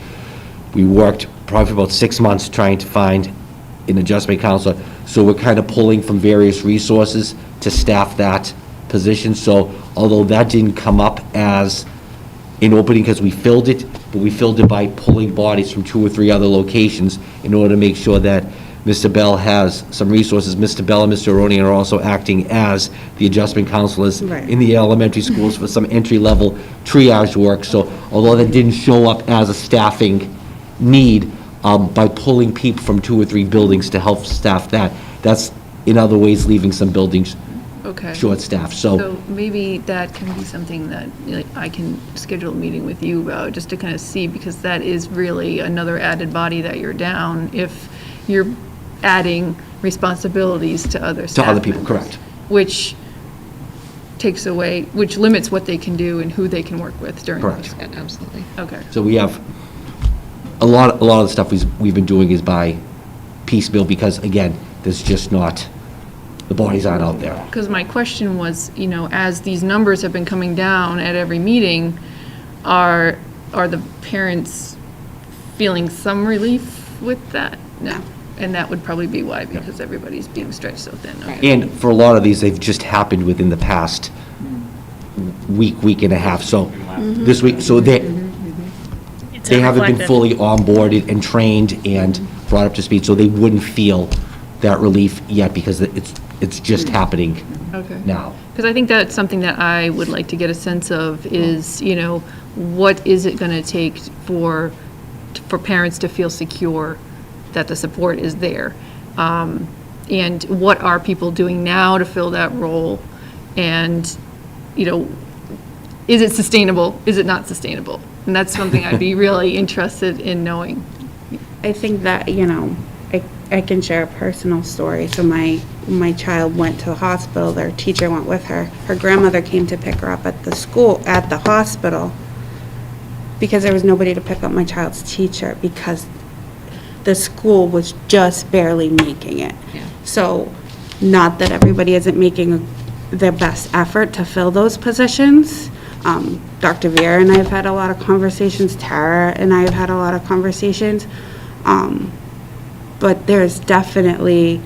We worked probably for about 6 months trying to find an adjustment counselor. So we're kind of pulling from various resources to staff that position. So although that didn't come up as an opening because we filled it, but we filled it by pulling bodies from 2 or 3 other locations in order to make sure that Mr. Bell has some resources. Mr. Bell and Mr. Aronian are also acting as the adjustment counselors Right. in the elementary schools for some entry-level triage work. So although that didn't show up as a staffing need, by pulling people from 2 or 3 buildings to help staff that's in other ways leaving some buildings Okay. short-staffed. So maybe that can be something that I can schedule a meeting with you about, just to kind of see, because that is really another added body that you're down if you're adding responsibilities to other staff To other people, members, correct. which limits what they can do and who they can work with during Correct. those. Absolutely. Okay. So we have, a lot of the stuff we've been doing is by piecemeal because, again, there's just not, the bodies aren't out there. Because my question was, as these numbers have been coming down at every meeting, are the parents feeling some relief with that? No. And that would probably be why, because everybody's being stretched so thin. Okay. And for a lot of these, they've just happened within the past week and a half. So this week, so they haven't been reflective. fully onboarded and trained and brought up to speed, so they wouldn't feel that relief yet because it's just happening Okay. now. Because I think that's something that I would like to get a sense of is, what is it going to take for parents to feel secure that the support is there? And what are people doing now to fill that role? And, is it sustainable? Is it not sustainable? And that's something I'd be really interested in knowing. I think that, I can share a personal story. So my child went to the hospital, their teacher went with her. Her grandmother came to pick her up at the hospital, because there was nobody to pick up my child's teacher, because the school was just barely making it. Yeah. So, not that everybody isn't making their best effort to fill those positions. Dr. Vera and I have had a lot of conversations, Tara and I have had a lot of conversations. But there's definitely,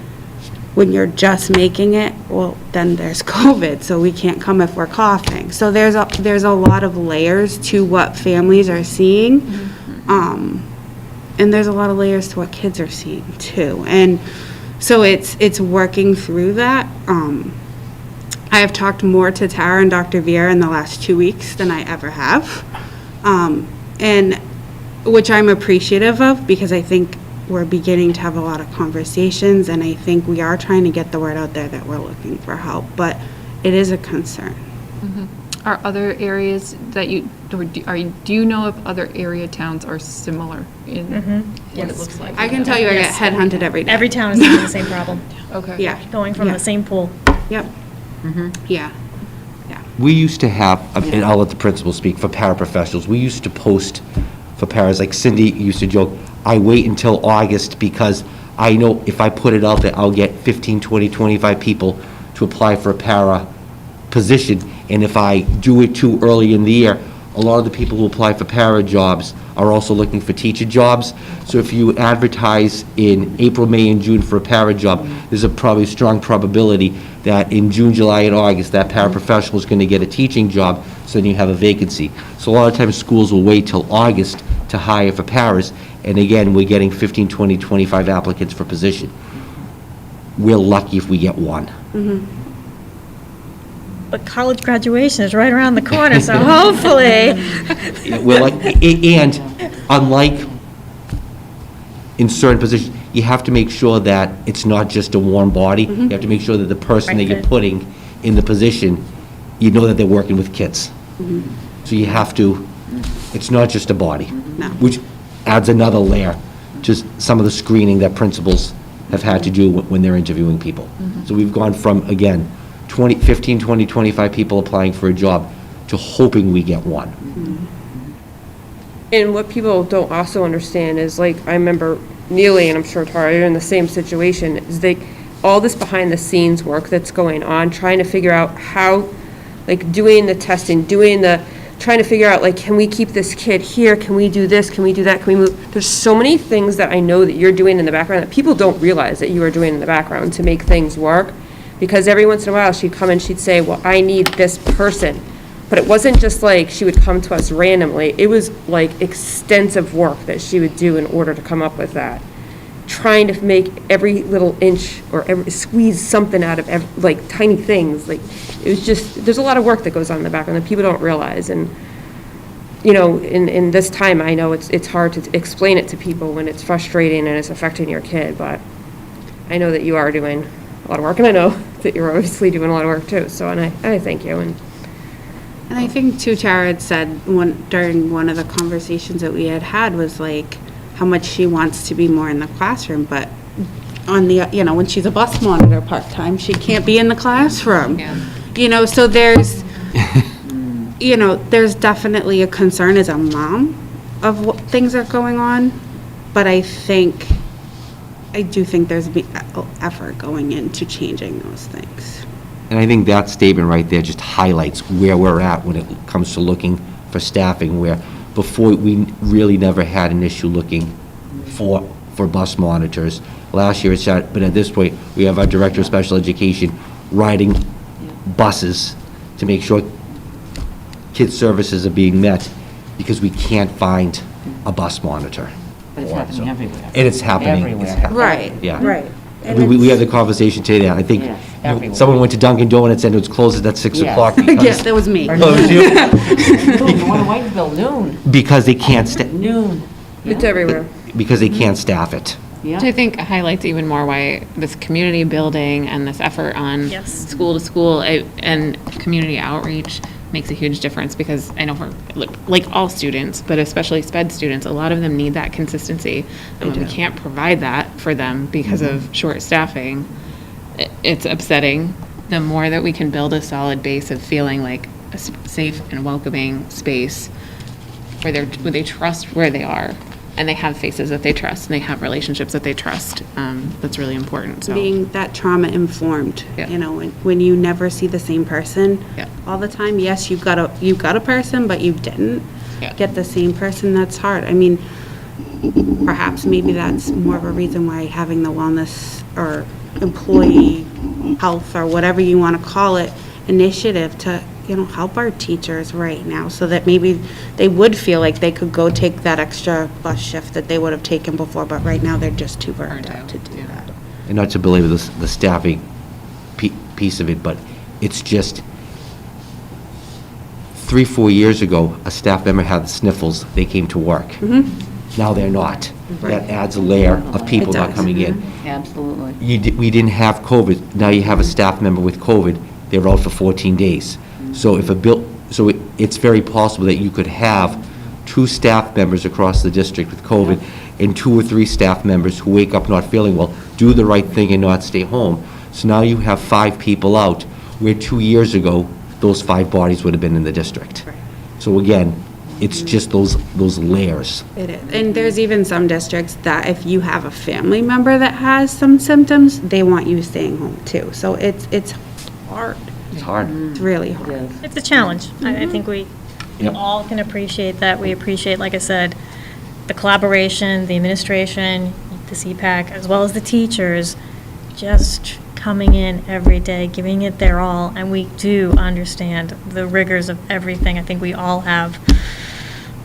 when you're just making it, well, then there's COVID, so we can't come if we're coughing. So there's a lot of layers to what families are seeing. And there's a lot of layers to what kids are seeing too. And So it's working through that. I have talked more to Tara and Dr. Viera in the last 2 weeks than I ever have, and which I'm appreciative of, because I think we're beginning to have a lot of conversations, and I think we are trying to get the word out there that we're looking for help, but it is a concern. Are other areas that you, or do you know if other area towns are similar in what it looks like? I can tell you I get headhunted every day. Every town is having the same problem, Okay. Yeah. going from Yeah. the same pool. Yep. Yeah. We used to have, and I'll let the principal speak, for paraprofessionals, we used to post for paras, like Cindy used to joke, I wait until August because I know if I put it out there, I'll get 15, 20, 25 people to apply for a para position, and if I do it too early in the year, a lot of the people who apply for para jobs are also looking for teacher jobs. So if you advertise in April, May, and June for a para job, there's a probably strong probability that in June, July, and August, that paraprofessional is going to get a teaching job, so then you have a vacancy. So a lot of times, schools will wait till August to hire for paras, and again, we're getting 15, 20, 25 applicants for position. We're lucky if we get one. But college graduation is right around the corner, so hopefully. We're like, and unlike in certain positions, you have to make sure that it's not just a warm body. You have to make sure that the person that you're putting in the position, you know that they're working with kids. So you have to, it's not just a body. Which adds another layer to some of the screening that principals have had to do when they're interviewing people. So we've gone from, again, 15, 20, 25 people applying for a job to hoping we get one. And what people don't also understand is, like, I remember Neely, and I'm sure Tara, you're in the same situation, is all this behind the scenes work that's going on, trying to figure out how, like, doing the testing, trying to figure out, like, can we keep this kid here? Can we do this? Can we do that? Can we move? There's so many things that I know that you're doing in the background that people don't realize that you are doing in the background to make things work. Because every once in a while, she'd come and she'd say, well, I need this person. But it wasn't just like she would come to us randomly. It was like extensive work that she would do in order to come up with that. Trying to make every little inch or squeeze something out of like tiny things. Like, it was just, there's a lot of work that goes on in the background that people don't realize. And, you know, in this time, I know it's hard to explain it to people when it's frustrating and it's affecting your kid. But I know that you are doing a lot of work, and I know that you're obviously doing a lot of work too. So, and I thank you. And I think too, Tara had said during one of the conversations that we had was like how much she wants to be more in the classroom, but on the, you know, when she's a bus monitor part-time, she can't be in the classroom. Yeah. You know, so there's, you know, there's definitely a concern as a mom of what things are going on, but I do think there's effort going into changing those things. And I think that statement right there just highlights where we're at when it comes to looking for staffing, where before we really never had an issue looking for bus monitors. Last year it said, but at this point, we have our Director of Special Education riding buses to make sure kids' services are being met because we can't find a bus monitor. But it's happening everywhere. And it's happening. Everywhere. Right. Yeah. Right. We had the conversation today, I think Yes, everywhere. someone went to Dunkin' Donuts and it was closed at 6 Yes. o'clock. Yes, that was me. Oh, it was you? Noon, the one in Whiteville, noon, Because they can't, noon. it's everywhere. because they can't staff it. Which I think highlights even more why this community building and this effort on Yes. school to school and community outreach makes a huge difference, because I know for, like all students, but especially SPED students, a lot of them need that consistency. And when we can't provide that for them because of short staffing, it's upsetting. The more that we can build a solid base of feeling like a safe and welcoming space where they trust where they are, and they have faces that they trust, and they have relationships that they trust, that's really important, so. Being that trauma informed, Yeah. you know, when you never see the same person Yeah. all the time. Yes, you've got a person, but you didn't Yeah. get the same person. That's hard. I mean, perhaps maybe that's more of a reason why having the wellness or employee health or whatever you want to call it initiative to, you know, help our teachers right now, so that maybe they would feel like they could go take that extra bus shift that they would have taken before, but right now they're just too burnt out to do that. and not to belabor the staffing piece of it, but it's just 3-4 years ago, a staff member had the sniffles, they came to work. Now they're not. That adds a layer of people not coming in. Absolutely. We didn't have COVID, now you have a staff member with COVID, they were out for 14 days. So if it's very possible that you could have 2 staff members across the district with COVID and 2 or 3 staff members who wake up not feeling well, do the right thing and not stay home. So now you have 5 people out, where 2 years ago, those 5 bodies would have been in the district. So again, it's just those layers. It is. And there's even some districts that if you have a family member that has some symptoms, they want you staying home too. So it's hard. It's hard. It's really hard. It's a challenge. I think we Yep. all can appreciate that. We appreciate, like I said, the collaboration, the administration, the CPAC, as well as the teachers, just coming in every day, giving it their all, and we do understand the rigors of everything. I think we all have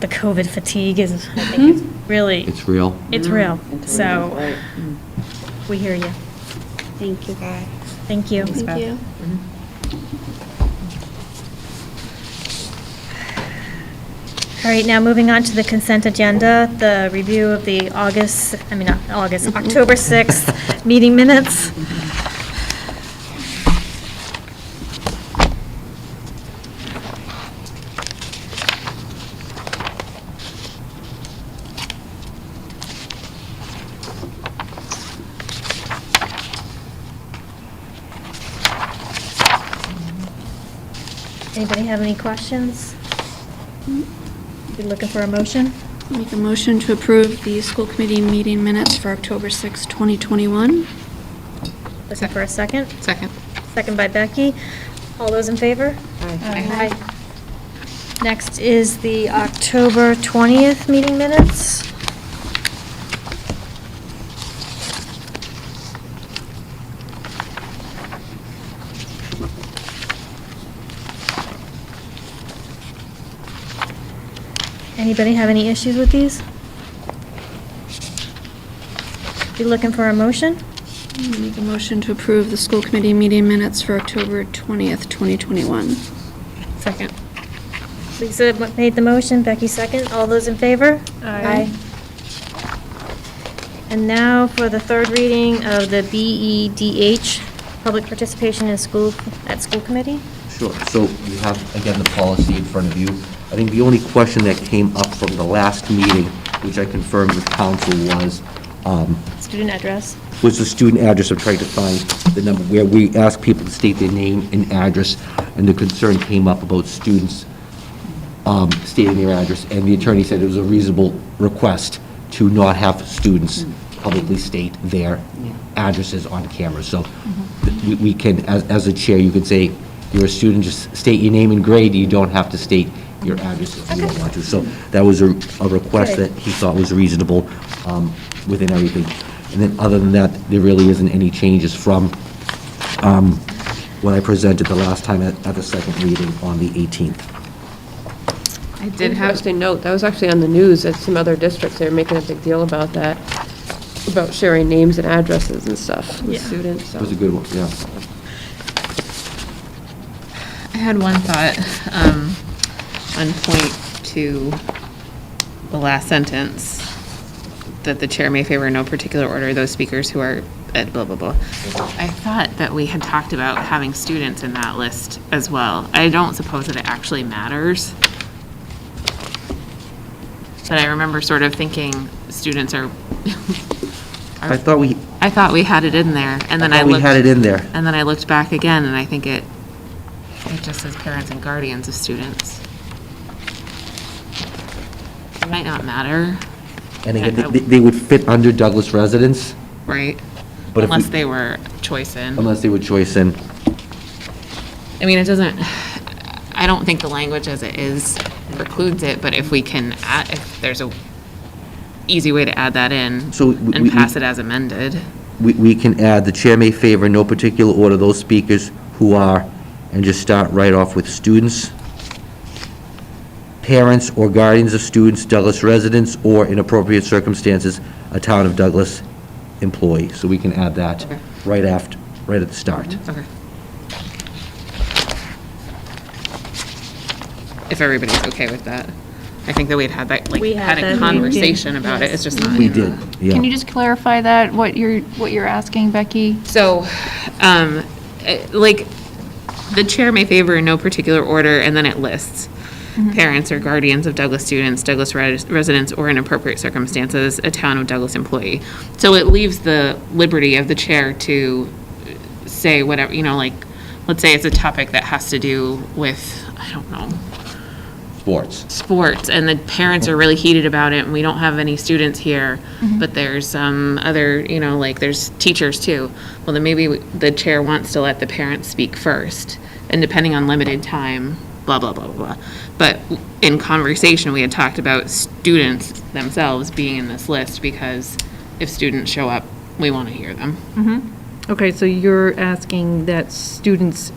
the COVID fatigue I think it's really, It's real. it's real. So, we hear you. Thank you, guys. Thank you. Thank you. All right, now moving on to the consent agenda, the review of the October 6th meeting minutes. Anybody have any questions? You looking for a motion? Make a motion to approve the school committee meeting minutes for October 6, 2021. Looking for a second? Second. Second by Becky. All those in favor? Aye. Next is the October 20th meeting minutes. Anybody have any issues with these? You looking for a motion? Make a motion to approve the school committee meeting minutes for October 20th, 2021. Second. Lisa made the motion, Becky second. All those in favor? Aye. And now for the third reading of the BEDH, public participation at school committee. Sure, so you have, again, the policy in front of you. I think the only question that came up from the last meeting, which I confirmed with council, Student address. was the student address. I'm trying to find the number, where we ask people to state their name and address, and the concern came up about students stating their address, and the attorney said it was a reasonable request to not have students publicly state their addresses on camera. So we can, as a chair, you could say, you're a student, just state your name and grade, you don't have to state your address if you don't want to. So that was a request that he thought was reasonable within everything. And then, other than that, there really isn't any changes from what I presented the last time at the second reading on the 18th. I did have, Interesting note, that was actually on the news at some other districts, they were making a big deal about that, about sharing names and addresses and stuff with students, so. That was a good one, yeah. I had one thought on point 2, the last sentence, that the chair may favor in no particular order those speakers who are at blah, blah, blah. I thought that we had talked about having students in that list as well. I don't suppose that it actually matters. But I remember sort of thinking students are. I thought we had it in there, and then I we looked. had it in there. And then I looked back again, and I think it just says parents and guardians of students. It might not matter. And again, they would fit under Douglas residents, Right? but Unless they were choice in. unless they were choice in. I mean, it doesn't, I don't think the language as it is precludes it, but if we can add, if there's a easy way to add that in So and pass it as amended. We can add, the chair may favor in no particular order those speakers who are, and just start right off with students, parents or guardians of students, Douglas residents, or in appropriate circumstances, a town of Douglas employee, so we can add that Okay. right at the start. Okay. If everybody's okay with that. I think that we'd had that, like, We had had that, a we conversation did, about it, it's just not We in the- did, yeah. Can you just clarify that, what you're asking, Becky? So, like, the chair may favor in no particular order, and then it lists parents or guardians of Douglas students, Douglas residents, or in appropriate circumstances, a town of Douglas employee. So it leaves the liberty of the chair to say whatever, like, let's say it's a topic that has to do with, I don't know, sports, and the parents are really heated about it, and we don't have any students here, but there's some other, like, there's teachers too. Well, then maybe the chair wants to let the parents speak first, and depending on limited time, blah, blah, blah, blah, blah. But in conversation, we had talked about students themselves being in this list, because if students show up, we want to hear them. Okay, so you're asking that students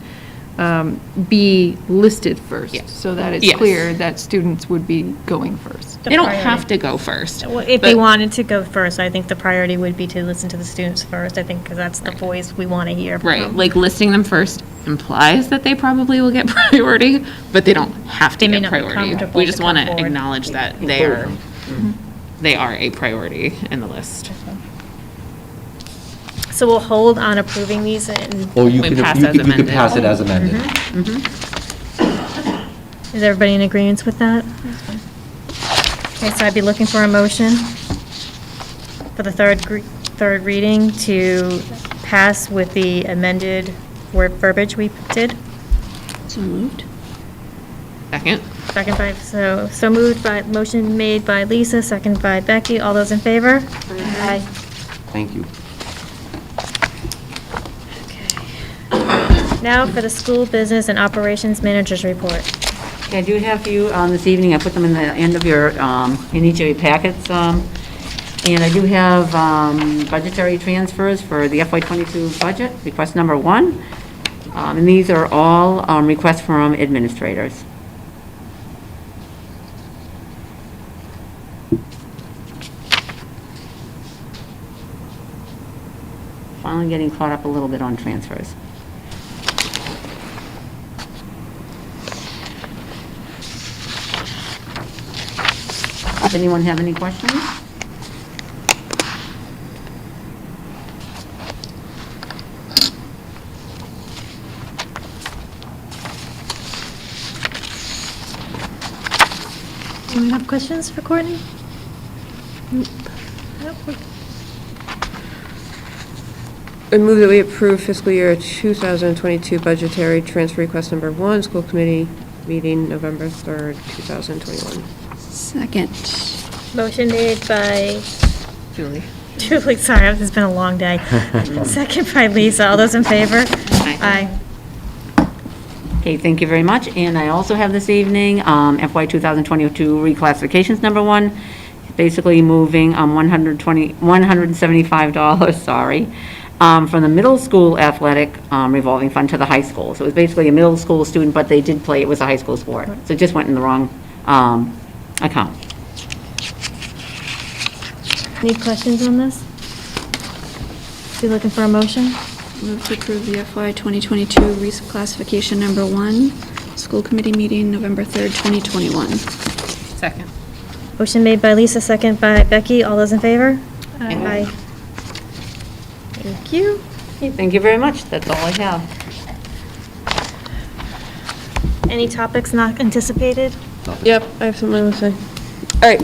be listed first, Yes. so that it's Yes. clear that students would be going first. They don't have to go first. Well, if they but- wanted to go first, I think the priority would be to listen to the students first, I think, because that's the voice we want to hear from. Right, like listing them first implies that they probably will get priority, but they don't have to They may get not be priority. comfortable We to just come want to forward. acknowledge that they are a priority in the list. So we'll hold on approving these and, Or you We can, pass you as can amended. pass it as amended. is everybody in agreement with that? Okay, so I'd be looking for a motion for the third reading to pass with the amended verbiage we did. So moved. Second? Second by, so moved by, motion made by Lisa, second by Becky. All those in favor? Aye. Thank you. Now for the school business and operations managers report. I do have for you this evening, I put them in the end of your, in each of your packets. And I do have budgetary transfers for the FY22 budget, request number 1. And these are all requests from administrators. Finally getting caught up a little bit on transfers. Does anyone have any questions? Anyone have questions for Courtney? Nope, we're- I move that we approve fiscal year 2022 budgetary transfer request number 1, school committee meeting November 3rd, 2021. Second. Motion made by Julie? Julie, sorry, it's been a long day. Second by Lisa. All those in favor? Aye. Okay, thank you very much. And I also have this evening FY 2022 reclassifications number 1, basically moving $175, sorry, from the middle school athletic revolving fund to the high school. So it was basically a middle school student, but they did play, it was a high school sport. So it just went in the wrong account. Any questions on this? Be looking for a motion? Move to approve the FY 2022 reclassification number 1, school committee meeting November 3rd, 2021. Second. Motion made by Lisa, second by Becky. All those in favor? Aye. Thank you. Okay, thank you very much. That's all I have. Any topics not anticipated? Yep, I have something to say. All right,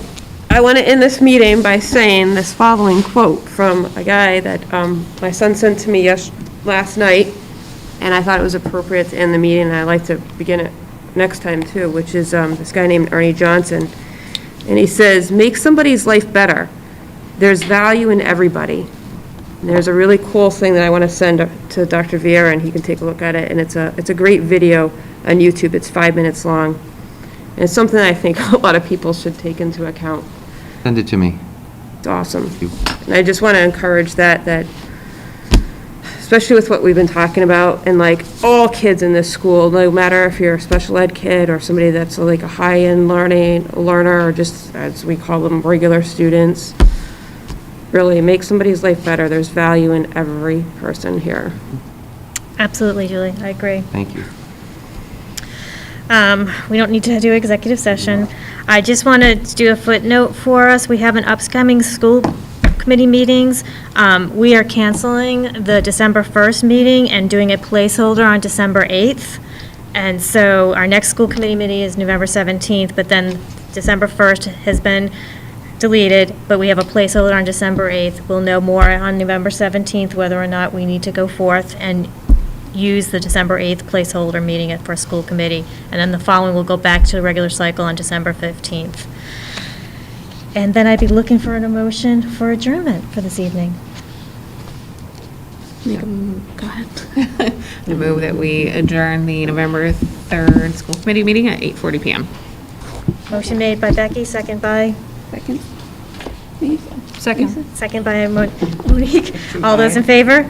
I want to end this meeting by saying this following quote from a guy that my son sent to me last night, and I thought it was appropriate to end the meeting, and I'd like to begin it next time too, which is this guy named Ernie Johnson. And he says, make somebody's life better. There's value in everybody. And there's a really cool thing that I want to send to Dr. Vieira, and he can take a look at it. And it's a great video on YouTube. It's 5 minutes long. And it's something I think a lot of people should take into account. Send it to me. It's awesome. Thank you. And I just want to encourage that especially with what we've been talking about, and like all kids in this school, no matter if you're a special ed kid or somebody that's like a high-end learner, or just, as we call them, regular students, really make somebody's life better. There's value in every person here. Absolutely, Julie, I agree. Thank you. We don't need to do executive session. I just wanted to do a footnote for us. We have an upcoming school committee meetings. We are canceling the December 1st meeting and doing a placeholder on December 8th. And so our next school committee meeting is November 17th, but then December 1st has been deleted, but we have a placeholder on December 8th. We'll know more on November 17th whether or not we need to go forth and use the December 8th placeholder meeting for school committee. And then the following, we'll go back to the regular cycle on December 15th. And then I'd be looking for an motion for adjournment for this evening. Go ahead. I move that we adjourn the November 3rd school committee meeting at 8:40 PM. Motion made by Becky, second by? Second. Second. Second by Monique. All those in favor?